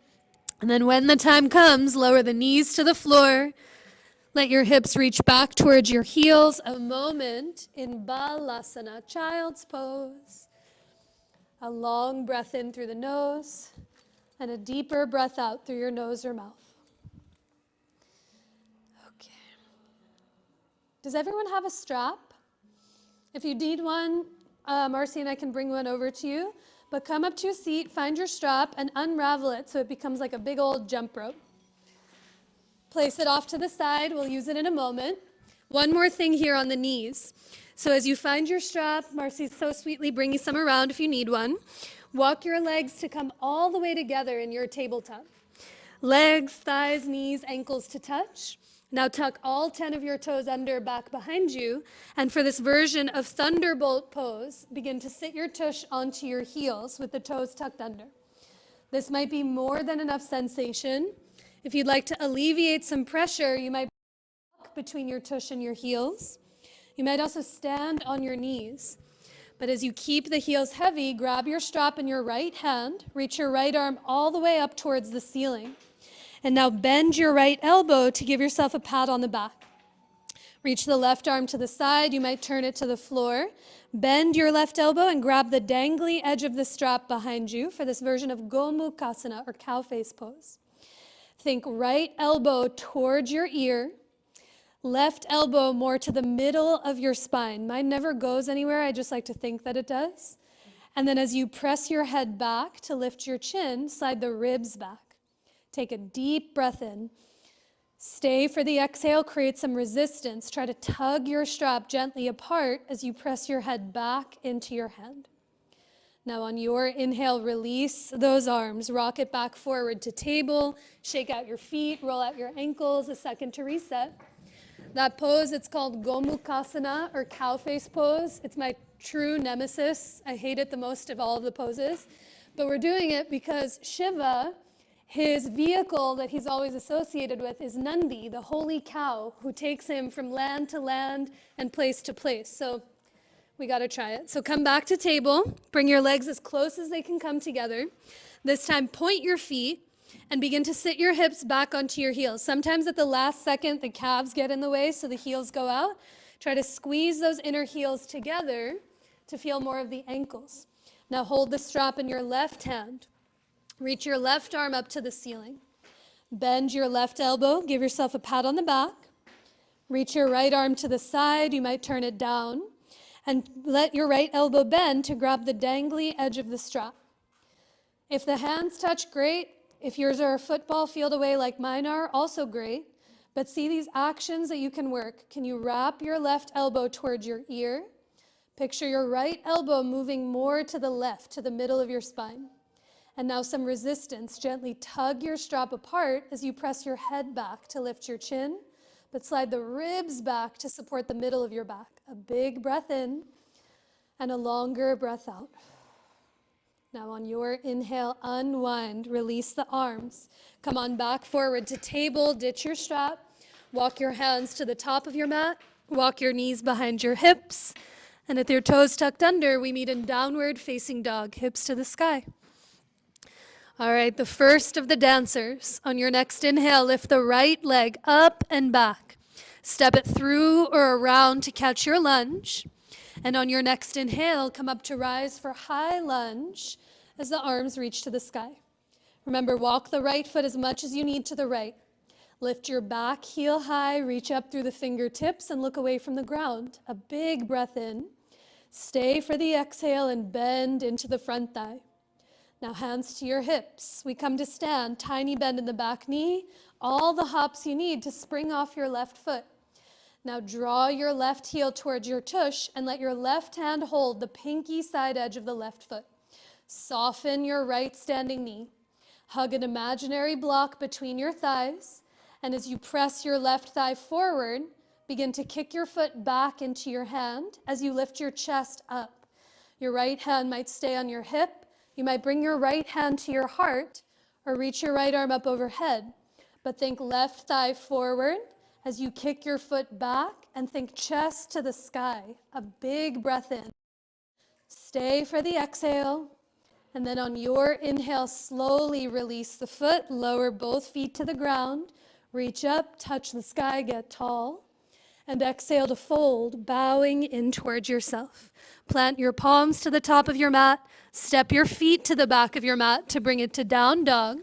And then when the time comes, lower the knees to the floor. Let your hips reach back towards your heels. A moment in Balasana, child's pose. A long breath in through the nose and a deeper breath out through your nose or mouth. Okay. Does everyone have a strap? If you need one, Marcy and I can bring one over to you. But come up to a seat, find your strap, and unravel it so it becomes like a big old jump rope. Place it off to the side. We'll use it in a moment. One more thing here on the knees. So as you find your strap, Marcy's so sweetly bringing some around if you need one. Walk your legs to come all the way together in your tabletop. Legs, thighs, knees, ankles to touch. Now tuck all 10 of your toes under back behind you. And for this version of thunderbolt pose, begin to sit your tush onto your heels with the toes tucked under. This might be more than enough sensation. If you'd like to alleviate some pressure, you might walk between your tush and your heels. You might also stand on your knees. But as you keep the heels heavy, grab your strap in your right hand, reach your right arm all the way up towards the ceiling. And now bend your right elbow to give yourself a pat on the back. Reach the left arm to the side. You might turn it to the floor. Bend your left elbow and grab the dangly edge of the strap behind you for this version of Gomukhasana or cow face pose. Think right elbow towards your ear. Left elbow more to the middle of your spine. Mine never goes anywhere. I just like to think that it does. And then as you press your head back to lift your chin, slide the ribs back. Take a deep breath in. Stay for the exhale. Create some resistance. Try to tug your strap gently apart as you press your head back into your hand. Now on your inhale, release those arms. Rock it back forward to table. Shake out your feet. Roll out your ankles. A second to reset. That pose, it's called Gomukhasana or cow face pose. It's my true nemesis. I hate it the most of all of the poses. But we're doing it because Shiva, his vehicle that he's always associated with is Nandi, the holy cow, who takes him from land to land and place to place. So we got to try it. So come back to table. Bring your legs as close as they can come together. This time, point your feet and begin to sit your hips back onto your heels. Sometimes at the last second, the calves get in the way, so the heels go out. Try to squeeze those inner heels together to feel more of the ankles. Now hold the strap in your left hand. Reach your left arm up to the ceiling. Bend your left elbow. Give yourself a pat on the back. Reach your right arm to the side. You might turn it down. And let your right elbow bend to grab the dangly edge of the strap. If the hands touch, great. If yours are a football field away like mine are, also great. But see these actions that you can work. Can you wrap your left elbow towards your ear? Picture your right elbow moving more to the left, to the middle of your spine. And now some resistance. Gently tug your strap apart as you press your head back to lift your chin, but slide the ribs back to support the middle of your back. A big breath in and a longer breath out. Now on your inhale, unwind, release the arms. Come on back forward to table, ditch your strap. Walk your hands to the top of your mat. Walk your knees behind your hips. And with your toes tucked under, we meet in downward facing dog, hips to the sky. All right, the first of the dancers. On your next inhale, lift the right leg up and back. Step it through or around to catch your lunge. And on your next inhale, come up to rise for high lunge as the arms reach to the sky. Remember, walk the right foot as much as you need to the right. Lift your back heel high, reach up through the fingertips and look away from the ground. A big breath in. Stay for the exhale and bend into the front thigh. Now hands to your hips. We come to stand, tiny bend in the back knee, all the hops you need to spring off your left foot. Now draw your left heel towards your tush and let your left hand hold the pinky side edge of the left foot. Soften your right standing knee. Hug an imaginary block between your thighs, and as you press your left thigh forward, begin to kick your foot back into your hand as you lift your chest up. Your right hand might stay on your hip. You might bring your right hand to your heart or reach your right arm up overhead, but think left thigh forward as you kick your foot back and think chest to the sky. A big breath in. Stay for the exhale, and then on your inhale, slowly release the foot, lower both feet to the ground, reach up, touch the sky, get tall, and exhale to fold, bowing in towards yourself. Plant your palms to the top of your mat, step your feet to the back of your mat to bring it to down dog.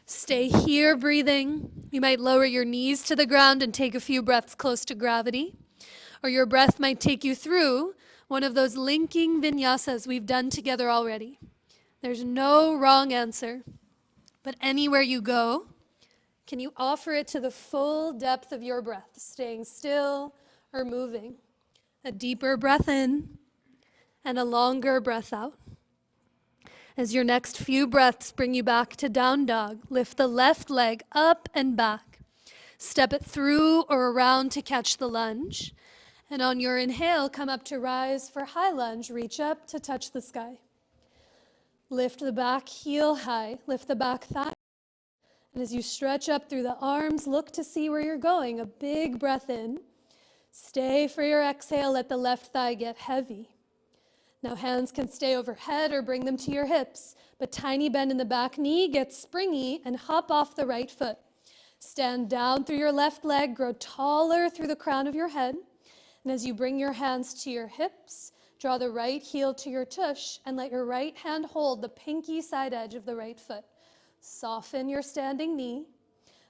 Stay here breathing. You might lower your knees to the ground and take a few breaths close to gravity, or your breath might take you through one of those linking vinyasas we've done together already. There's no wrong answer, but anywhere you go, can you offer it to the full depth of your breath, staying still or moving? A deeper breath in and a longer breath out. As your next few breaths bring you back to down dog, lift the left leg up and back. Step it through or around to catch the lunge. And on your inhale, come up to rise for high lunge. Reach up to touch the sky. Lift the back heel high, lift the back thigh. And as you stretch up through the arms, look to see where you're going. A big breath in. Stay for your exhale, let the left thigh get heavy. Now hands can stay overhead or bring them to your hips, but tiny bend in the back knee, get springy and hop off the right foot. Stand down through your left leg, grow taller through the crown of your head. And as you bring your hands to your hips, draw the right heel to your tush and let your right hand hold the pinky side edge of the right foot. Soften your standing knee.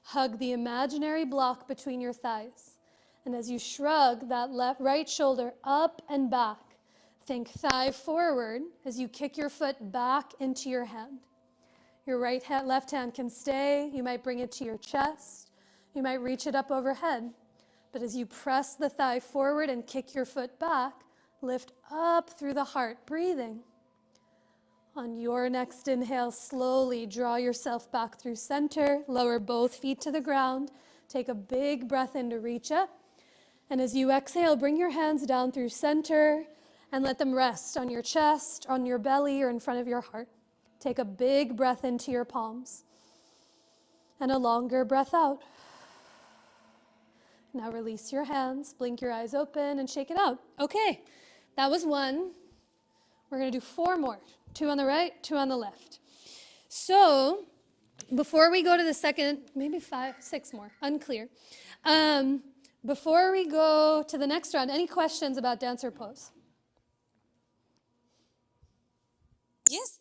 Hug the imaginary block between your thighs. And as you shrug that right shoulder up and back, think thigh forward as you kick your foot back into your hand. Your left hand can stay. You might bring it to your chest. You might reach it up overhead. But as you press the thigh forward and kick your foot back, lift up through the heart, breathing. On your next inhale, slowly draw yourself back through center, lower both feet to the ground. Take a big breath in to reach up. And as you exhale, bring your hands down through center and let them rest on your chest, on your belly, or in front of your heart. Take a big breath into your palms and a longer breath out. Now release your hands, blink your eyes open, and shake it out. Okay, that was one. We're going to do 4 more. 2 on the right, 2 on the left. So before we go to the second, maybe 5, 6 more, unclear. Before we go to the next round, any questions about dancer pose? Yes?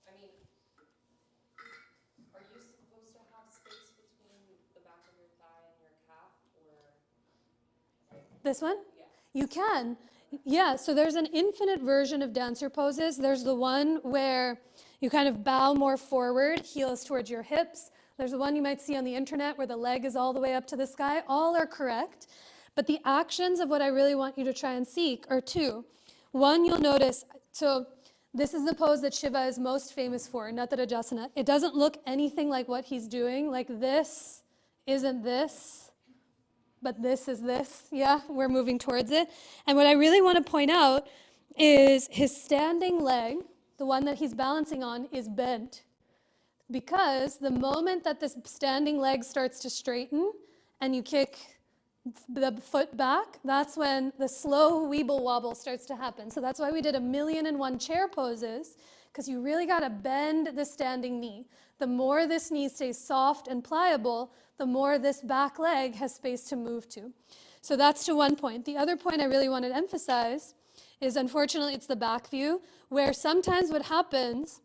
I mean, are you supposed to have space between the back of your thigh and your calf, or? This one? Yeah. You can. Yeah, so there's an infinite version of dancer poses. There's the one where you kind of bow more forward, heels towards your hips. There's the one you might see on the internet where the leg is all the way up to the sky. All are correct. But the actions of what I really want you to try and seek are 2. One, you'll notice, so this is the pose that Shiva is most famous for, Nattarajasana. It doesn't look anything like what he's doing. Like this isn't this, but this is this. Yeah, we're moving towards it. And what I really want to point out is his standing leg, the one that he's balancing on, is bent. Because the moment that this standing leg starts to straighten and you kick the foot back, that's when the slow weeble wobble starts to happen. So that's why we did 1,000,001 chair poses, because you really got to bend the standing knee. The more this knee stays soft and pliable, the more this back leg has space to move to. So that's to one point. The other point I really wanted to emphasize is, unfortunately, it's the back view, where sometimes what happens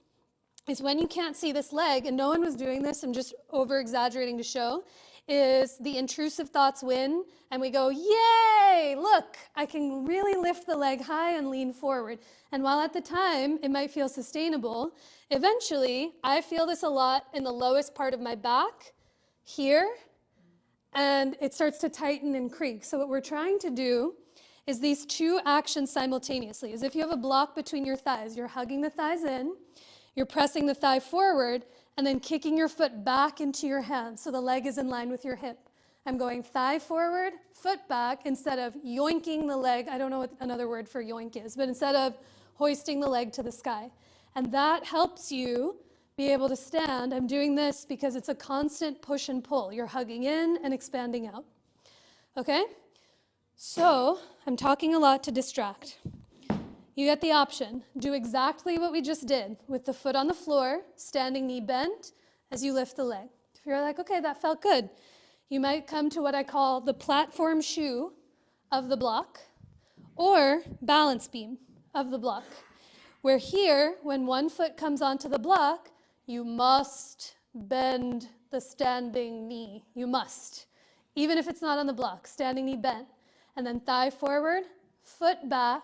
is when you can't see this leg, and no one was doing this, I'm just over-exaggerating to show, is the intrusive thoughts win, and we go, yay, look, I can really lift the leg high and lean forward. And while at the time it might feel sustainable, eventually I feel this a lot in the lowest part of my back, here, and it starts to tighten and creak. So what we're trying to do is these 2 actions simultaneously. As if you have a block between your thighs, you're hugging the thighs in, you're pressing the thigh forward, and then kicking your foot back into your hand so the leg is in line with your hip. I'm going thigh forward, foot back, instead of yoinking the leg. I don't know what another word for yoink is, but instead of hoisting the leg to the sky. And that helps you be able to stand. I'm doing this because it's a constant push and pull. You're hugging in and expanding out. Okay? So I'm talking a lot to distract. You get the option. Do exactly what we just did with the foot on the floor, standing knee bent as you lift the leg. If you're like, okay, that felt good, you might come to what I call the platform shoe of the block or balance beam of the block, where here, when one foot comes onto the block, you must bend the standing knee. You must. Even if it's not on the block, standing knee bent. And then thigh forward, foot back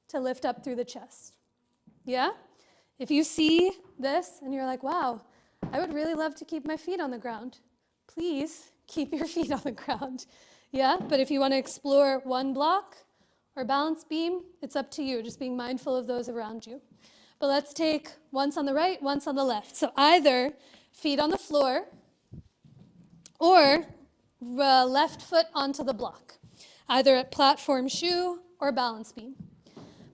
to lift up through the chest. Yeah? If you see this and you're like, wow, I would really love to keep my feet on the ground, please keep your feet on the ground. Yeah? But if you want to explore one block or balance beam, it's up to you, just being mindful of those around you. But let's take once on the right, once on the left. So either feet on the floor or left foot onto the block, either at platform shoe or balance beam.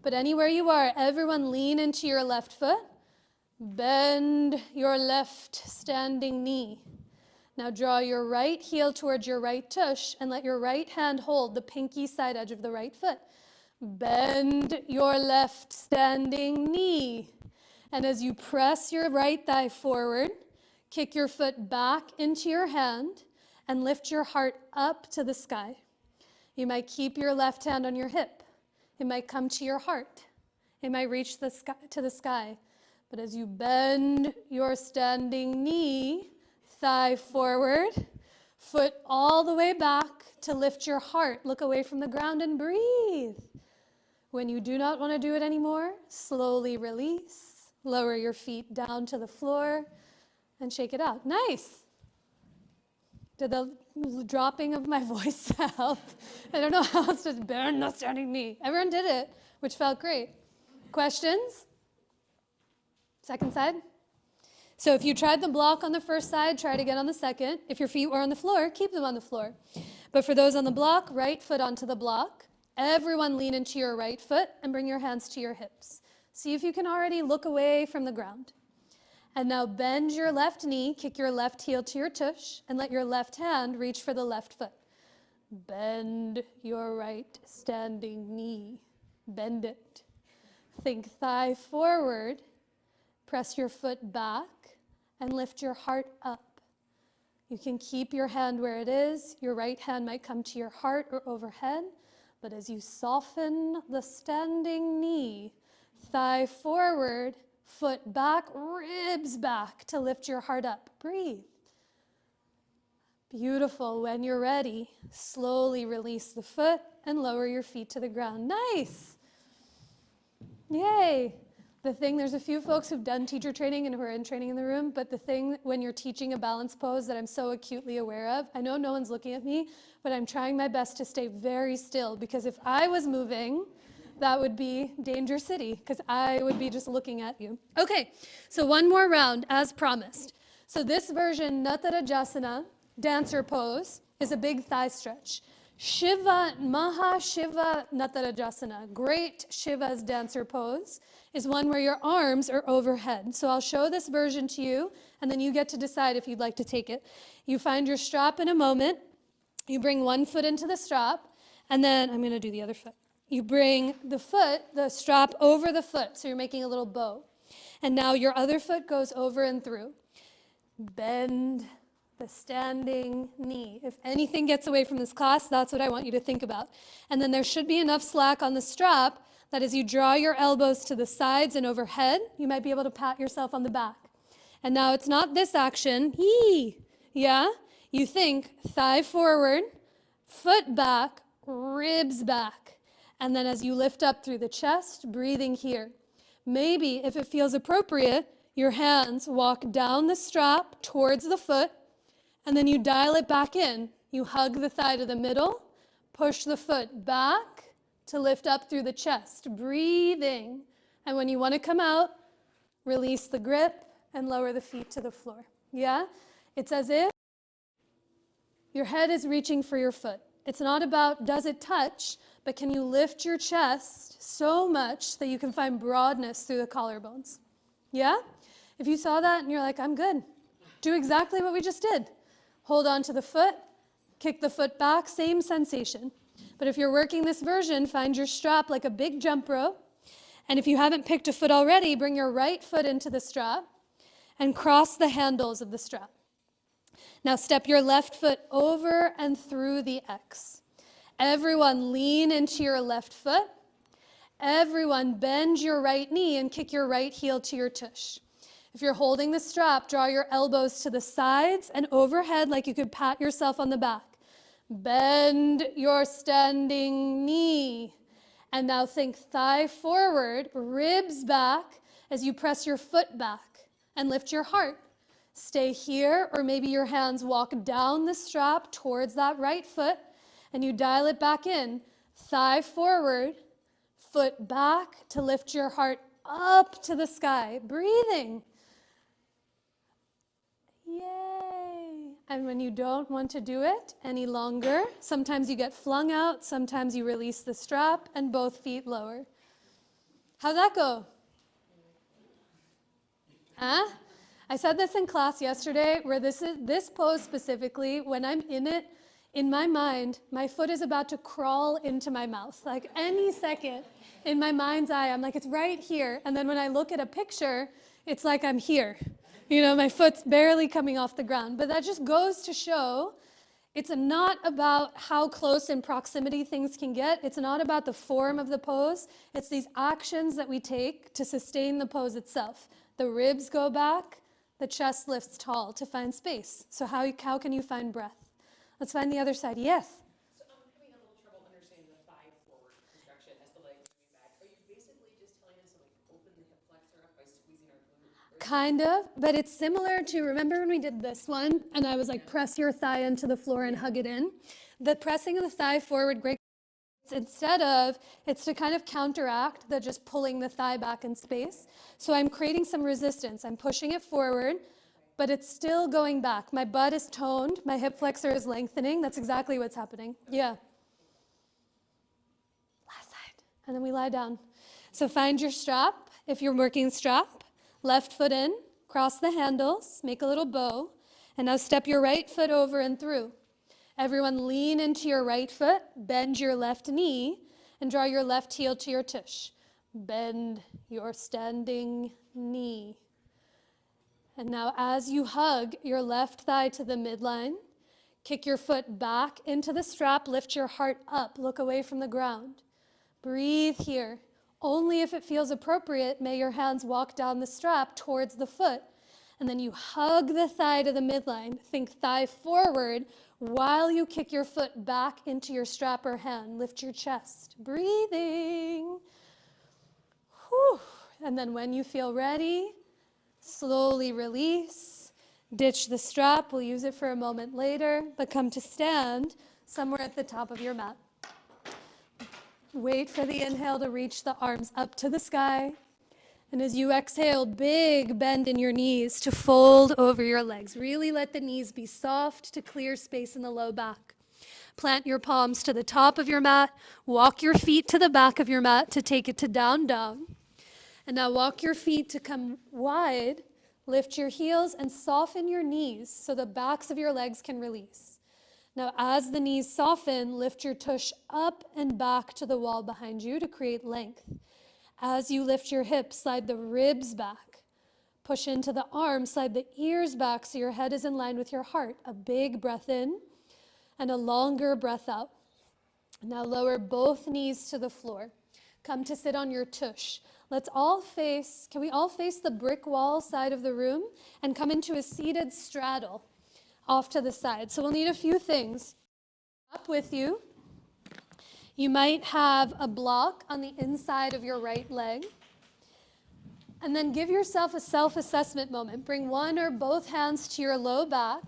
But anywhere you are, everyone lean into your left foot, bend your left standing knee. Now draw your right heel towards your right tush and let your right hand hold the pinky side edge of the right foot. Bend your left standing knee. And as you press your right thigh forward, kick your foot back into your hand and lift your heart up to the sky. You might keep your left hand on your hip. It might come to your heart. It might reach the sky, to the sky. But as you bend your standing knee, thigh forward, foot all the way back to lift your heart. Look away from the ground and breathe. When you do not want to do it anymore, slowly release. Lower your feet down to the floor and shake it out. Nice. Did the dropping of my voice help? I don't know how else to bend the standing knee. Everyone did it, which felt great. Questions? Second side? So if you tried the block on the first side, try it again on the second. If your feet were on the floor, keep them on the floor. But for those on the block, right foot onto the block. Everyone lean into your right foot and bring your hands to your hips. See if you can already look away from the ground. And now bend your left knee, kick your left heel to your tush, and let your left hand reach for the left foot. Bend your right standing knee. Bend it. Think thigh forward. Press your foot back and lift your heart up. You can keep your hand where it is. Your right hand might come to your heart or overhead. But as you soften the standing knee, thigh forward, foot back, ribs back to lift your heart up. Breathe. Beautiful. When you're ready, slowly release the foot and lower your feet to the ground. Nice. Yay. The thing, there's a few folks who've done teacher training and who are in training in the room, but the thing when you're teaching a balance pose that I'm so acutely aware of, I know no one's looking at me, but I'm trying my best to stay very still, because if I was moving, that would be Danger City, because I would be just looking at you. Okay, so one more round, as promised. So this version, Natarajasana, dancer pose, is a big thigh stretch. Shiva, Maha Shiva Natarajasana, great Shiva's dancer pose, is one where your arms are overhead. So I'll show this version to you, and then you get to decide if you'd like to take it. You find your strap in a moment. You bring one foot into the strap, and then I'm going to do the other foot. You bring the foot, the strap over the foot, so you're making a little bow. And now your other foot goes over and through. Bend the standing knee. If anything gets away from this class, that's what I want you to think about. And then there should be enough slack on the strap that as you draw your elbows to the sides and overhead, you might be able to pat yourself on the back. And now it's not this action, yeah? You think thigh forward, foot back, ribs back. And then as you lift up through the chest, breathing here. Maybe, if it feels appropriate, your hands walk down the strap towards the foot, and then you dial it back in. You hug the thigh to the middle, push the foot back to lift up through the chest, breathing. And when you want to come out, release the grip and lower the feet to the floor. Yeah? It's as if Your head is reaching for your foot. It's not about does it touch, but can you lift your chest so much that you can find broadness through the collarbones? Yeah? If you saw that and you're like, I'm good, do exactly what we just did. Hold on to the foot, kick the foot back, same sensation. But if you're working this version, find your strap like a big jump rope. And if you haven't picked a foot already, bring your right foot into the strap and cross the handles of the strap. Now step your left foot over and through the X. Everyone lean into your left foot. Everyone bend your right knee and kick your right heel to your tush. If you're holding the strap, draw your elbows to the sides and overhead like you could pat yourself on the back. Bend your standing knee. And now think thigh forward, ribs back as you press your foot back and lift your heart. Stay here, or maybe your hands walk down the strap towards that right foot and you dial it back in. Thigh forward, foot back to lift your heart up to the sky. Breathing. Yay. And when you don't want to do it any longer, sometimes you get flung out, sometimes you release the strap and both feet lower. How'd that go? Huh? I said this in class yesterday where this pose specifically, when I'm in it, in my mind, my foot is about to crawl into my mouth. Like any second in my mind's eye, I'm like, it's right here. And then when I look at a picture, it's like I'm here. You know, my foot's barely coming off the ground. But that just goes to show it's not about how close in proximity things can get. It's not about the form of the pose. It's these actions that we take to sustain the pose itself. The ribs go back, the chest lifts tall to find space. So how can you find breath? Let's find the other side. Yes? So I'm having a little trouble understanding the thigh forward construction as the legs moving back. Are you basically just telling us to like open the hip flexor up by squeezing our glute? Kind of, but it's similar to, remember when we did this one and I was like, press your thigh into the floor and hug it in? The pressing of the thigh forward, great. It's to kind of counteract the just pulling the thigh back in space. So I'm creating some resistance. I'm pushing it forward, but it's still going back. My butt is toned, my hip flexor is lengthening. That's exactly what's happening. Yeah. Last side. And then we lie down. So find your strap. If you're working strap, left foot in, cross the handles, make a little bow, and now step your right foot over and through. Everyone lean into your right foot, bend your left knee, and draw your left heel to your tush. Bend your standing knee. And now as you hug your left thigh to the midline, kick your foot back into the strap, lift your heart up, look away from the ground. Breathe here. Only if it feels appropriate, may your hands walk down the strap towards the foot. And then you hug the thigh to the midline. Think thigh forward while you kick your foot back into your strap or hand. Lift your chest. Breathing. Whew. And then when you feel ready, slowly release. Ditch the strap. We'll use it for a moment later, but come to stand somewhere at the top of your mat. Wait for the inhale to reach the arms up to the sky. And as you exhale, big bend in your knees to fold over your legs. Really let the knees be soft to clear space in the low back. Plant your palms to the top of your mat. Walk your feet to the back of your mat to take it to down, down. And now walk your feet to come wide. Lift your heels and soften your knees so the backs of your legs can release. Now as the knees soften, lift your tush up and back to the wall behind you to create length. As you lift your hips, slide the ribs back. Push into the arms, slide the ears back so your head is in line with your heart. A big breath in and a longer breath out. Now lower both knees to the floor. Come to sit on your tush. Can we all face the brick wall side of the room and come into a seated straddle off to the side. So we'll need a few things. Up with you. You might have a block on the inside of your right leg. And then give yourself a self-assessment moment. Bring one or both hands to your low back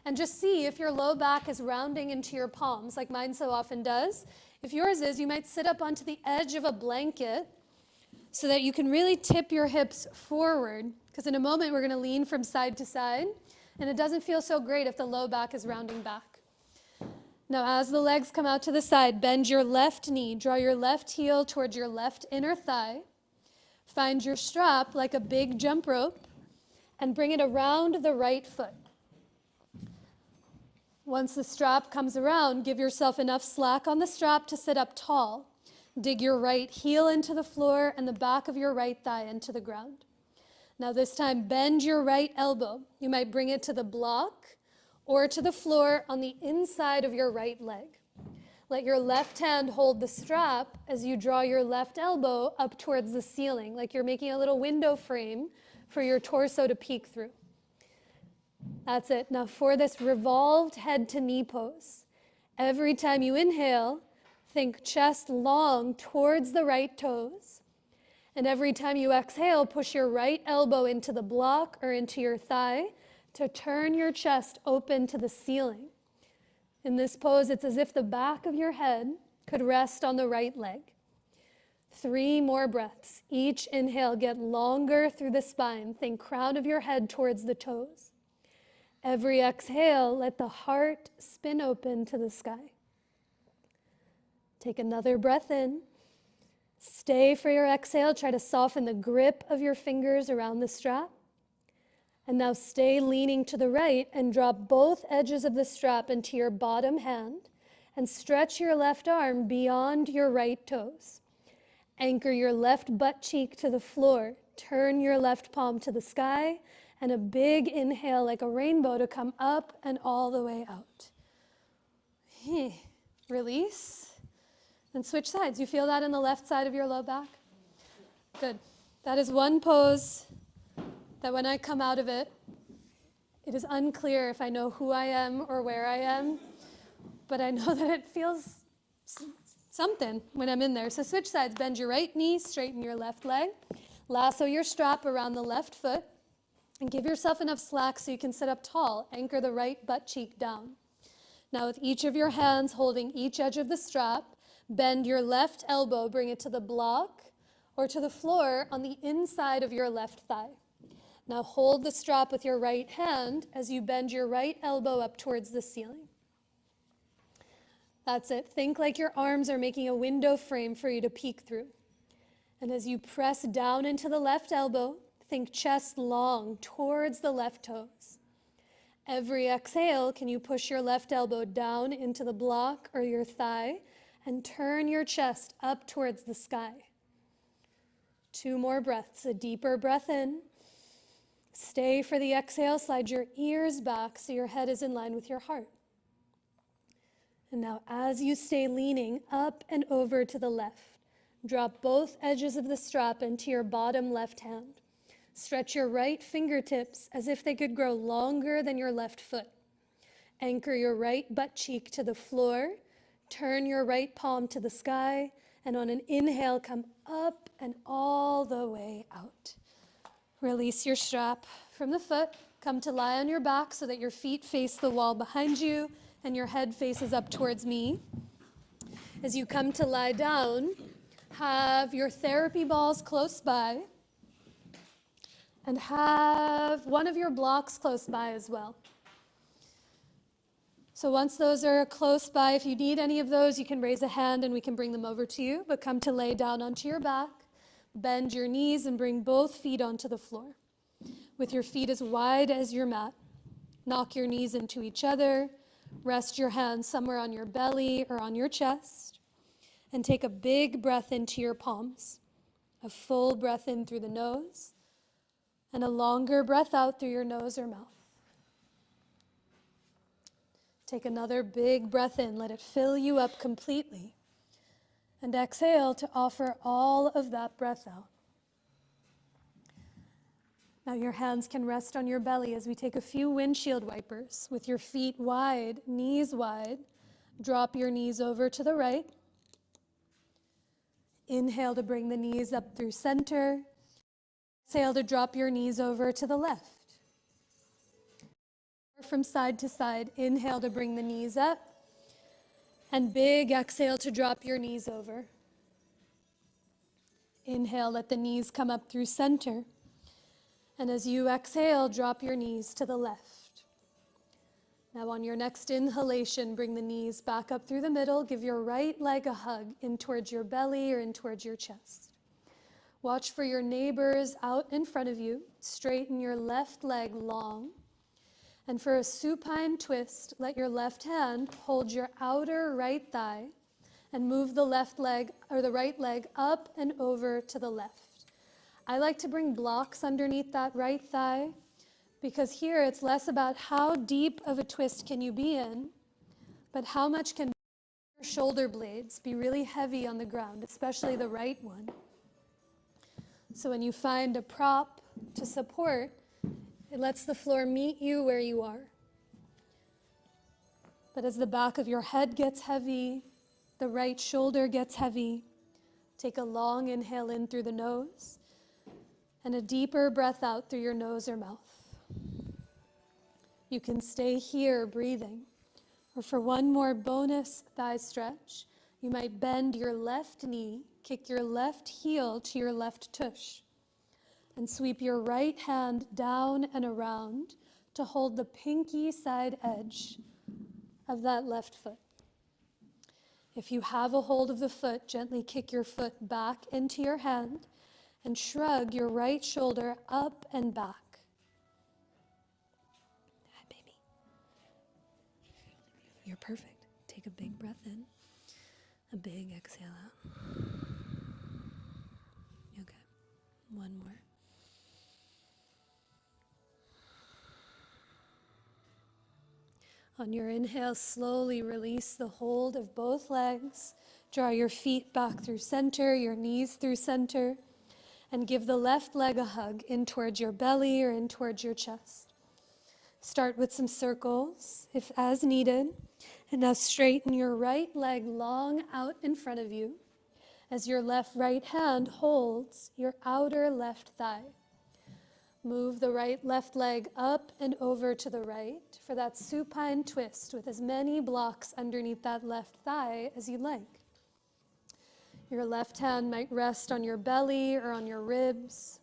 and just see if your low back is rounding into your palms like mine so often does. If yours is, you might sit up onto the edge of a blanket so that you can really tip your hips forward, because in a moment we're going to lean from side to side, and it doesn't feel so great if the low back is rounding back. Now, as the legs come out to the side, bend your left knee, draw your left heel towards your left inner thigh. Find your strap like a big jump rope and bring it around the right foot. Once the strap comes around, give yourself enough slack on the strap to sit up tall. Dig your right heel into the floor and the back of your right thigh into the ground. Now this time, bend your right elbow. You might bring it to the block or to the floor on the inside of your right leg. Let your left hand hold the strap as you draw your left elbow up towards the ceiling, like you're making a little window frame for your torso to peek through. That's it. Now for this revolved head to knee pose, every time you inhale, think chest long towards the right toes. And every time you exhale, push your right elbow into the block or into your thigh to turn your chest open to the ceiling. In this pose, it's as if the back of your head could rest on the right leg. 3 more breaths. Each inhale, get longer through the spine. Think crown of your head towards the toes. Every exhale, let the heart spin open to the sky. Take another breath in. Stay for your exhale. Try to soften the grip of your fingers around the strap. And now stay leaning to the right and drop both edges of the strap into your bottom hand and stretch your left arm beyond your right toes. Anchor your left butt cheek to the floor. Turn your left palm to the sky and a big inhale like a rainbow to come up and all the way out. Release and switch sides. You feel that in the left side of your low back? Good. That is one pose that when I come out of it, it is unclear if I know who I am or where I am, but I know that it feels something when I'm in there. So switch sides, bend your right knee, straighten your left leg, lasso your strap around the left foot, and give yourself enough slack so you can sit up tall. Anchor the right butt cheek down. Now with each of your hands holding each edge of the strap, bend your left elbow, bring it to the block or to the floor on the inside of your left thigh. Now hold the strap with your right hand as you bend your right elbow up towards the ceiling. That's it. Think like your arms are making a window frame for you to peek through. And as you press down into the left elbow, think chest long towards the left toes. Every exhale, can you push your left elbow down into the block or your thigh and turn your chest up towards the sky. 2 more breaths, a deeper breath in. Stay for the exhale, slide your ears back so your head is in line with your heart. And now as you stay leaning up and over to the left, drop both edges of the strap into your bottom left hand. Stretch your right fingertips as if they could grow longer than your left foot. Anchor your right butt cheek to the floor, turn your right palm to the sky, and on an inhale, come up and all the way out. Release your strap from the foot. Come to lie on your back so that your feet face the wall behind you and your head faces up towards me. As you come to lie down, have your therapy balls close by and have one of your blocks close by as well. So once those are close by, if you need any of those, you can raise a hand and we can bring them over to you, but come to lay down onto your back. Bend your knees and bring both feet onto the floor. With your feet as wide as your mat, knock your knees into each other, rest your hands somewhere on your belly or on your chest, and take a big breath into your palms. A full breath in through the nose, and a longer breath out through your nose or mouth. Take another big breath in, let it fill you up completely. And exhale to offer all of that breath out. Now your hands can rest on your belly as we take a few windshield wipers. With your feet wide, knees wide, drop your knees over to the right. Inhale to bring the knees up through center. Exhale to drop your knees over to the left. From side to side, inhale to bring the knees up. And big exhale to drop your knees over. Inhale, let the knees come up through center. And as you exhale, drop your knees to the left. Now on your next inhalation, bring the knees back up through the middle. Give your right leg a hug in towards your belly or in towards your chest. Watch for your neighbors out in front of you. Straighten your left leg long. And for a supine twist, let your left hand hold your outer right thigh and move the left leg or the right leg up and over to the left. I like to bring blocks underneath that right thigh because here it's less about how deep of a twist can you be in, but how much can your shoulder blades be really heavy on the ground, especially the right one. So when you find a prop to support, it lets the floor meet you where you are. But as the back of your head gets heavy, the right shoulder gets heavy, take a long inhale in through the nose and a deeper breath out through your nose or mouth. You can stay here breathing, or for one more bonus thigh stretch, you might bend your left knee, kick your left heel to your left tush, and sweep your right hand down and around to hold the pinky side edge of that left foot. If you have a hold of the foot, gently kick your foot back into your hand and shrug your right shoulder up and back. Hi, baby. You're perfect. Take a big breath in, a big exhale out. Okay, one more. On your inhale, slowly release the hold of both legs. Draw your feet back through center, your knees through center, and give the left leg a hug in towards your belly or in towards your chest. Start with some circles, if as needed, and now straighten your right leg long out in front of you as your right hand holds your outer left thigh. Move the left leg up and over to the right for that supine twist with as many blocks underneath that left thigh as you like. Your left hand might rest on your belly or on your ribs.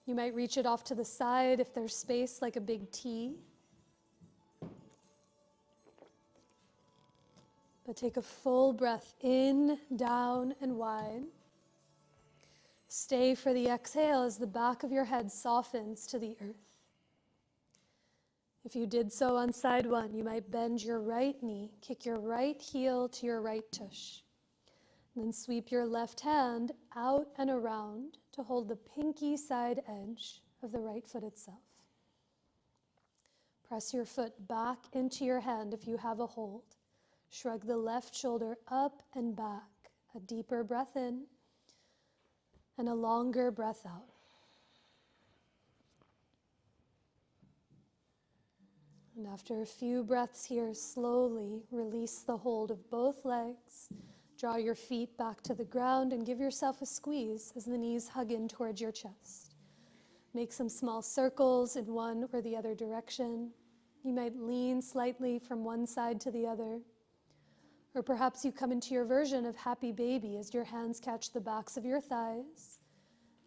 You might reach it off to the side if there's space, like a big T. But take a full breath in, down, and wide. Stay for the exhale as the back of your head softens to the earth. If you did so on side one, you might bend your right knee, kick your right heel to your right tush, and then sweep your left hand out and around to hold the pinky side edge of the right foot itself. Press your foot back into your hand if you have a hold. Shrug the left shoulder up and back. A deeper breath in and a longer breath out. And after a few breaths here, slowly release the hold of both legs. Draw your feet back to the ground and give yourself a squeeze as the knees hug in towards your chest. Make some small circles in one or the other direction. You might lean slightly from one side to the other. Or perhaps you come into your version of happy baby as your hands catch the backs of your thighs,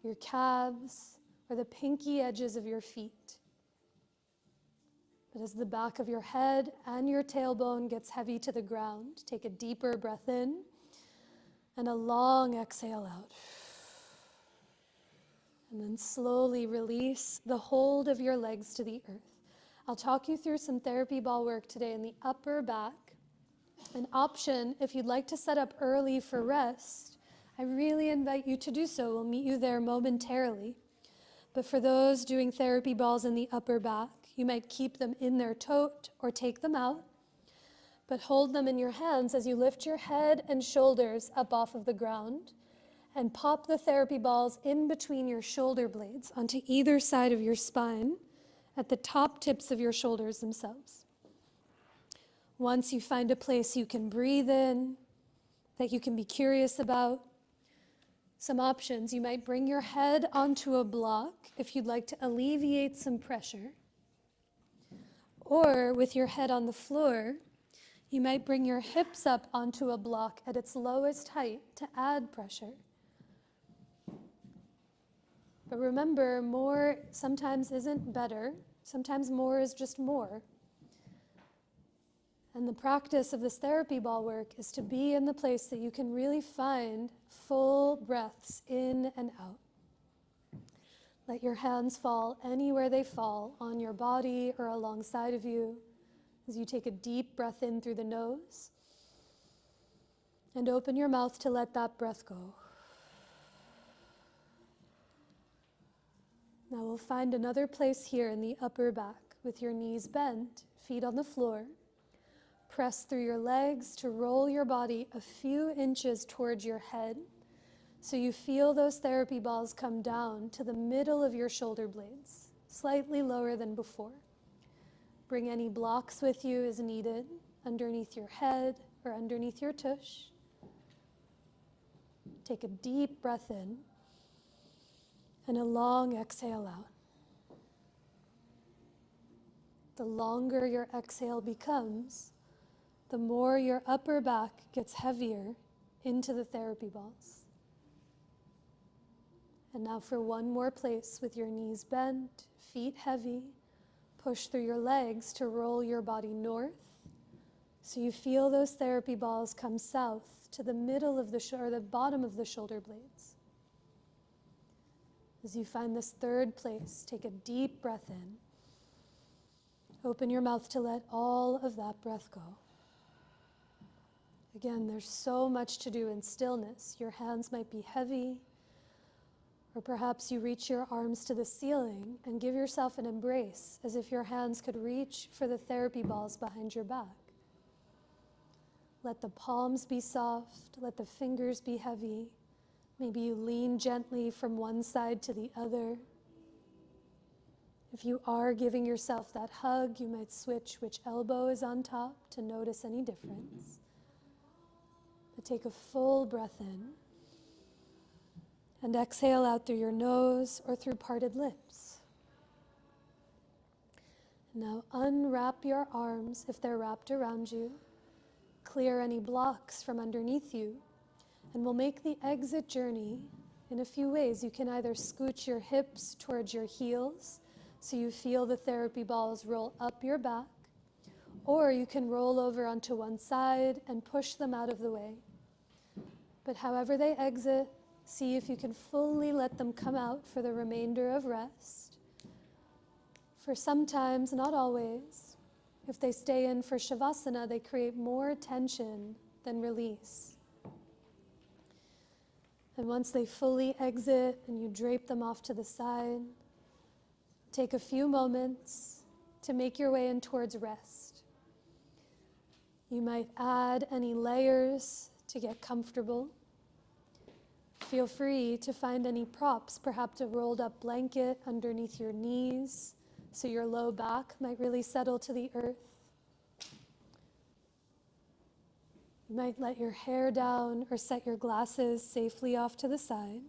your calves, or the pinky edges of your feet. But as the back of your head and your tailbone gets heavy to the ground, take a deeper breath in and a long exhale out. And then slowly release the hold of your legs to the earth. I'll talk you through some therapy ball work today in the upper back. An option, if you'd like to set up early for rest, I really invite you to do so. We'll meet you there momentarily. But for those doing therapy balls in the upper back, you might keep them in their tote or take them out, but hold them in your hands as you lift your head and shoulders up off of the ground and pop the therapy balls in between your shoulder blades onto either side of your spine at the top tips of your shoulders themselves. Once you find a place you can breathe in, that you can be curious about, some options. You might bring your head onto a block if you'd like to alleviate some pressure. Or with your head on the floor, you might bring your hips up onto a block at its lowest height to add pressure. But remember, more sometimes isn't better. Sometimes more is just more. And the practice of this therapy ball work is to be in the place that you can really find full breaths in and out. Let your hands fall anywhere they fall, on your body or alongside of you, as you take a deep breath in through the nose and open your mouth to let that breath go. Now we'll find another place here in the upper back with your knees bent, feet on the floor. Press through your legs to roll your body a few inches towards your head so you feel those therapy balls come down to the middle of your shoulder blades, slightly lower than before. Bring any blocks with you as needed, underneath your head or underneath your tush. Take a deep breath in and a long exhale out. The longer your exhale becomes, the more your upper back gets heavier into the therapy balls. And now for one more place with your knees bent, feet heavy, push through your legs to roll your body north so you feel those therapy balls come south to the middle of the bottom of the shoulder blades. As you find this third place, take a deep breath in. Open your mouth to let all of that breath go. Again, there's so much to do in stillness. Your hands might be heavy, or perhaps you reach your arms to the ceiling and give yourself an embrace as if your hands could reach for the therapy balls behind your back. Let the palms be soft, let the fingers be heavy. Maybe you lean gently from one side to the other. If you are giving yourself that hug, you might switch which elbow is on top to notice any difference. But take a full breath in and exhale out through your nose or through parted lips. Now unwrap your arms if they're wrapped around you. Clear any blocks from underneath you. And we'll make the exit journey in a few ways. You can either scooch your hips towards your heels so you feel the therapy balls roll up your back, or you can roll over onto one side and push them out of the way. But however they exit, see if you can fully let them come out for the remainder of rest. For sometimes, not always, if they stay in for Shavasana, they create more tension than release. And once they fully exit and you drape them off to the side, take a few moments to make your way in towards rest. You might add any layers to get comfortable. Feel free to find any props, perhaps a rolled up blanket underneath your knees so your low back might really settle to the earth. You might let your hair down or set your glasses safely off to the side.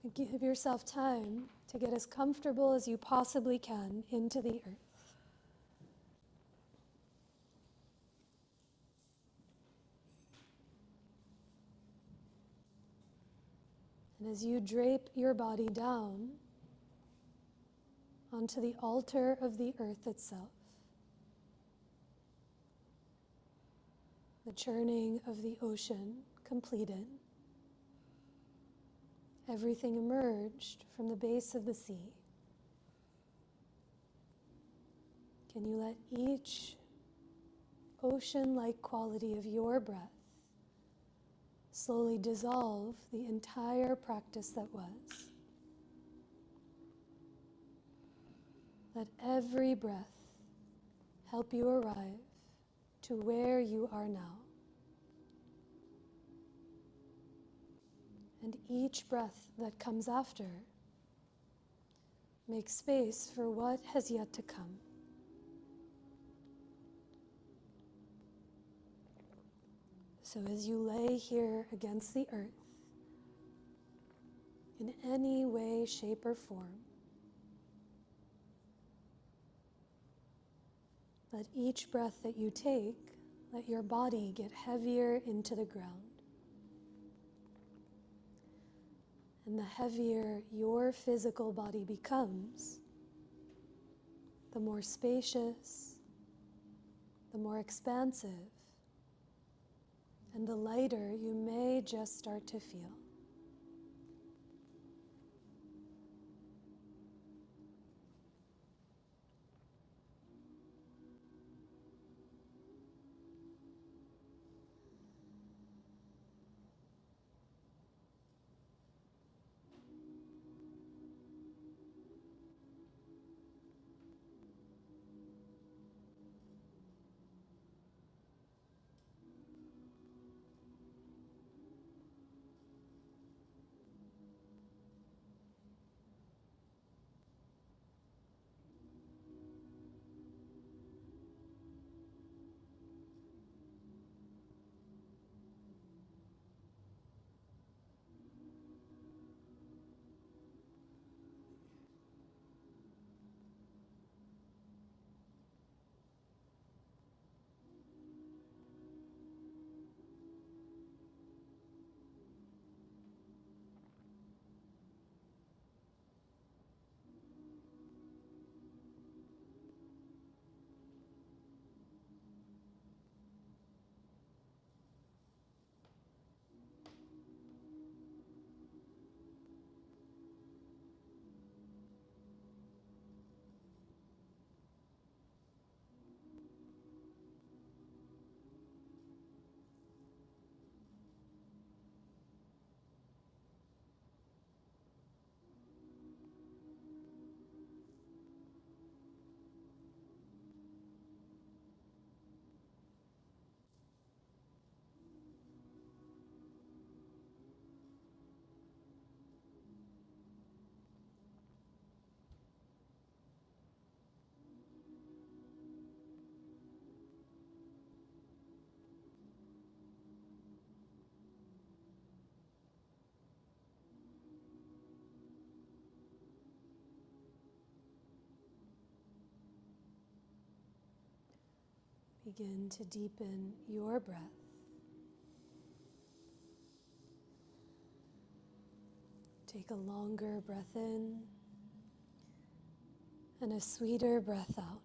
And give yourself time to get as comfortable as you possibly can into the earth. And as you drape your body down onto the altar of the earth itself, the churning of the ocean completed, everything emerged from the base of the sea. Can you let each ocean-like quality of your breath slowly dissolve the entire practice that was? Let every breath help you arrive to where you are now. And each breath that comes after, make space for what has yet to come. So as you lay here against the earth, in any way, shape, or form, let each breath that you take, let your body get heavier into the ground. And the heavier your physical body becomes, the more spacious the more expansive, and the lighter you may just start to feel. Begin to deepen your breath. Take a longer breath in and a sweeter breath out.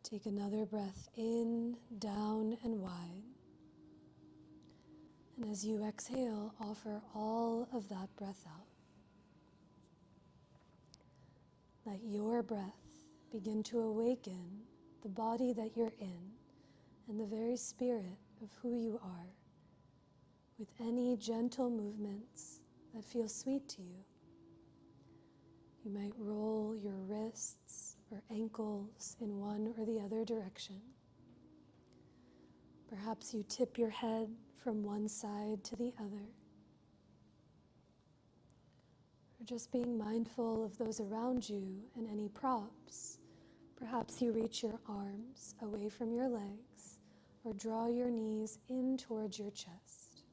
Take another breath in, down, and wide. And as you exhale, offer all of that breath out. Let your breath begin to awaken the body that you're in and the very spirit of who you are, with any gentle movements that feel sweet to you. You might roll your wrists or ankles in one or the other direction. Perhaps you tip your head from one side to the other. Or just being mindful of those around you and any props. Perhaps you reach your arms away from your legs or draw your knees in towards your chest.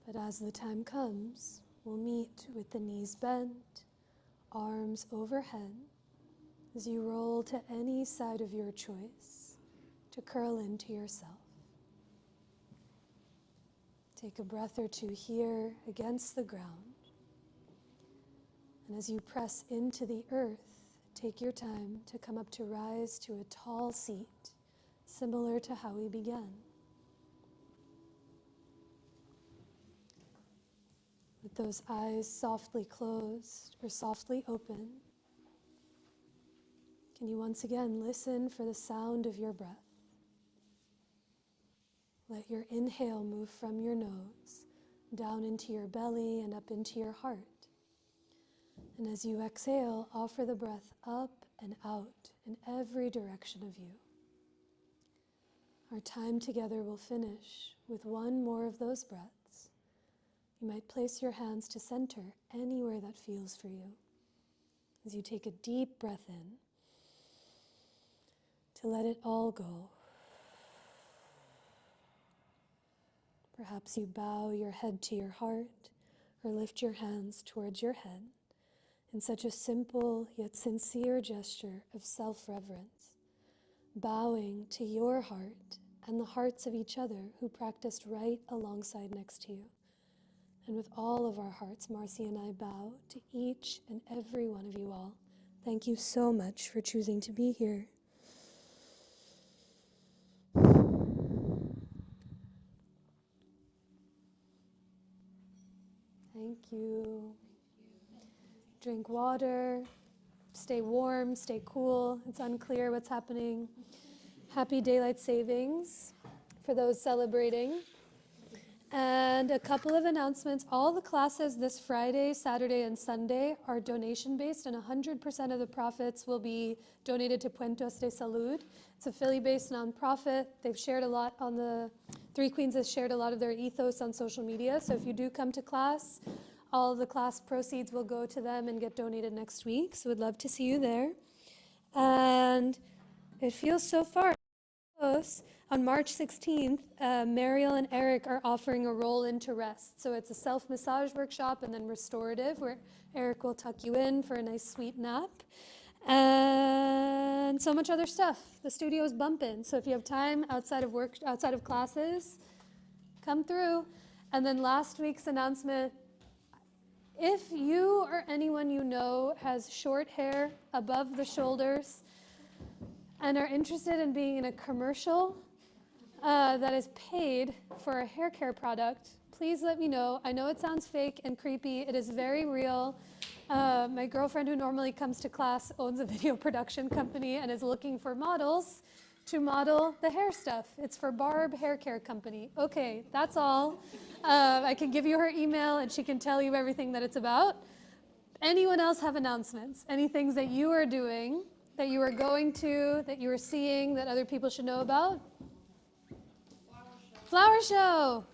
But as the time comes, we'll meet with the knees bent, arms overhead, as you roll to any side of your choice to curl into yourself. Take a breath or two here against the ground. And as you press into the earth, take your time to come up to rise to a tall seat, similar to how we began. With those eyes softly closed or softly open, can you once again listen for the sound of your breath? Let your inhale move from your nose, down into your belly and up into your heart. And as you exhale, offer the breath up and out in every direction of you. Our time together will finish with one more of those breaths. You might place your hands to center anywhere that feels for you. As you take a deep breath in, to let it all go. Perhaps you bow your head to your heart or lift your hands towards your head in such a simple yet sincere gesture of self-reverence, bowing to your heart and the hearts of each other who practiced right alongside next to you, And with all of our hearts, Marcy and I bow to each and every one of you all. Thank you so much for choosing to be here. Thank you. Drink water. Stay warm, stay cool. It's unclear what's happening. Happy daylight savings for those celebrating. And a couple of announcements. All the classes this Friday, Saturday, and Sunday are donation-based, and 100% of the profits will be donated to Puentes de Salud. It's a Philly-based nonprofit. They've shared a lot on the, Three Queens has shared a lot of their ethos on social media. So if you do come to class, all of the class proceeds will go to them and get donated next week. So we'd love to see you there. And it feels so far close. On March 16th, Mariel and Eric are offering a roll into rest. So it's a self-massage workshop and then restorative, where Eric will tuck you in for a nice sweet nap. And so much other stuff. The studio is bumping. So if you have time outside of work, outside of classes, come through. And then last week's announcement, if you or anyone you know has short hair above the shoulders and are interested in being in a commercial that is paid for a hair care product, please let me know. I know it sounds fake and creepy. It is very real. My girlfriend, who normally comes to class, owns a video production company and is looking for models to model the hair stuff. It's for Barb Hair Care Company. Okay, that's all. I can give you her email and she can tell you everything that it's about. Anyone else have announcements? Any things that you are doing, that you are going to, that you are seeing, that other people should know about? Flower show. Flower show.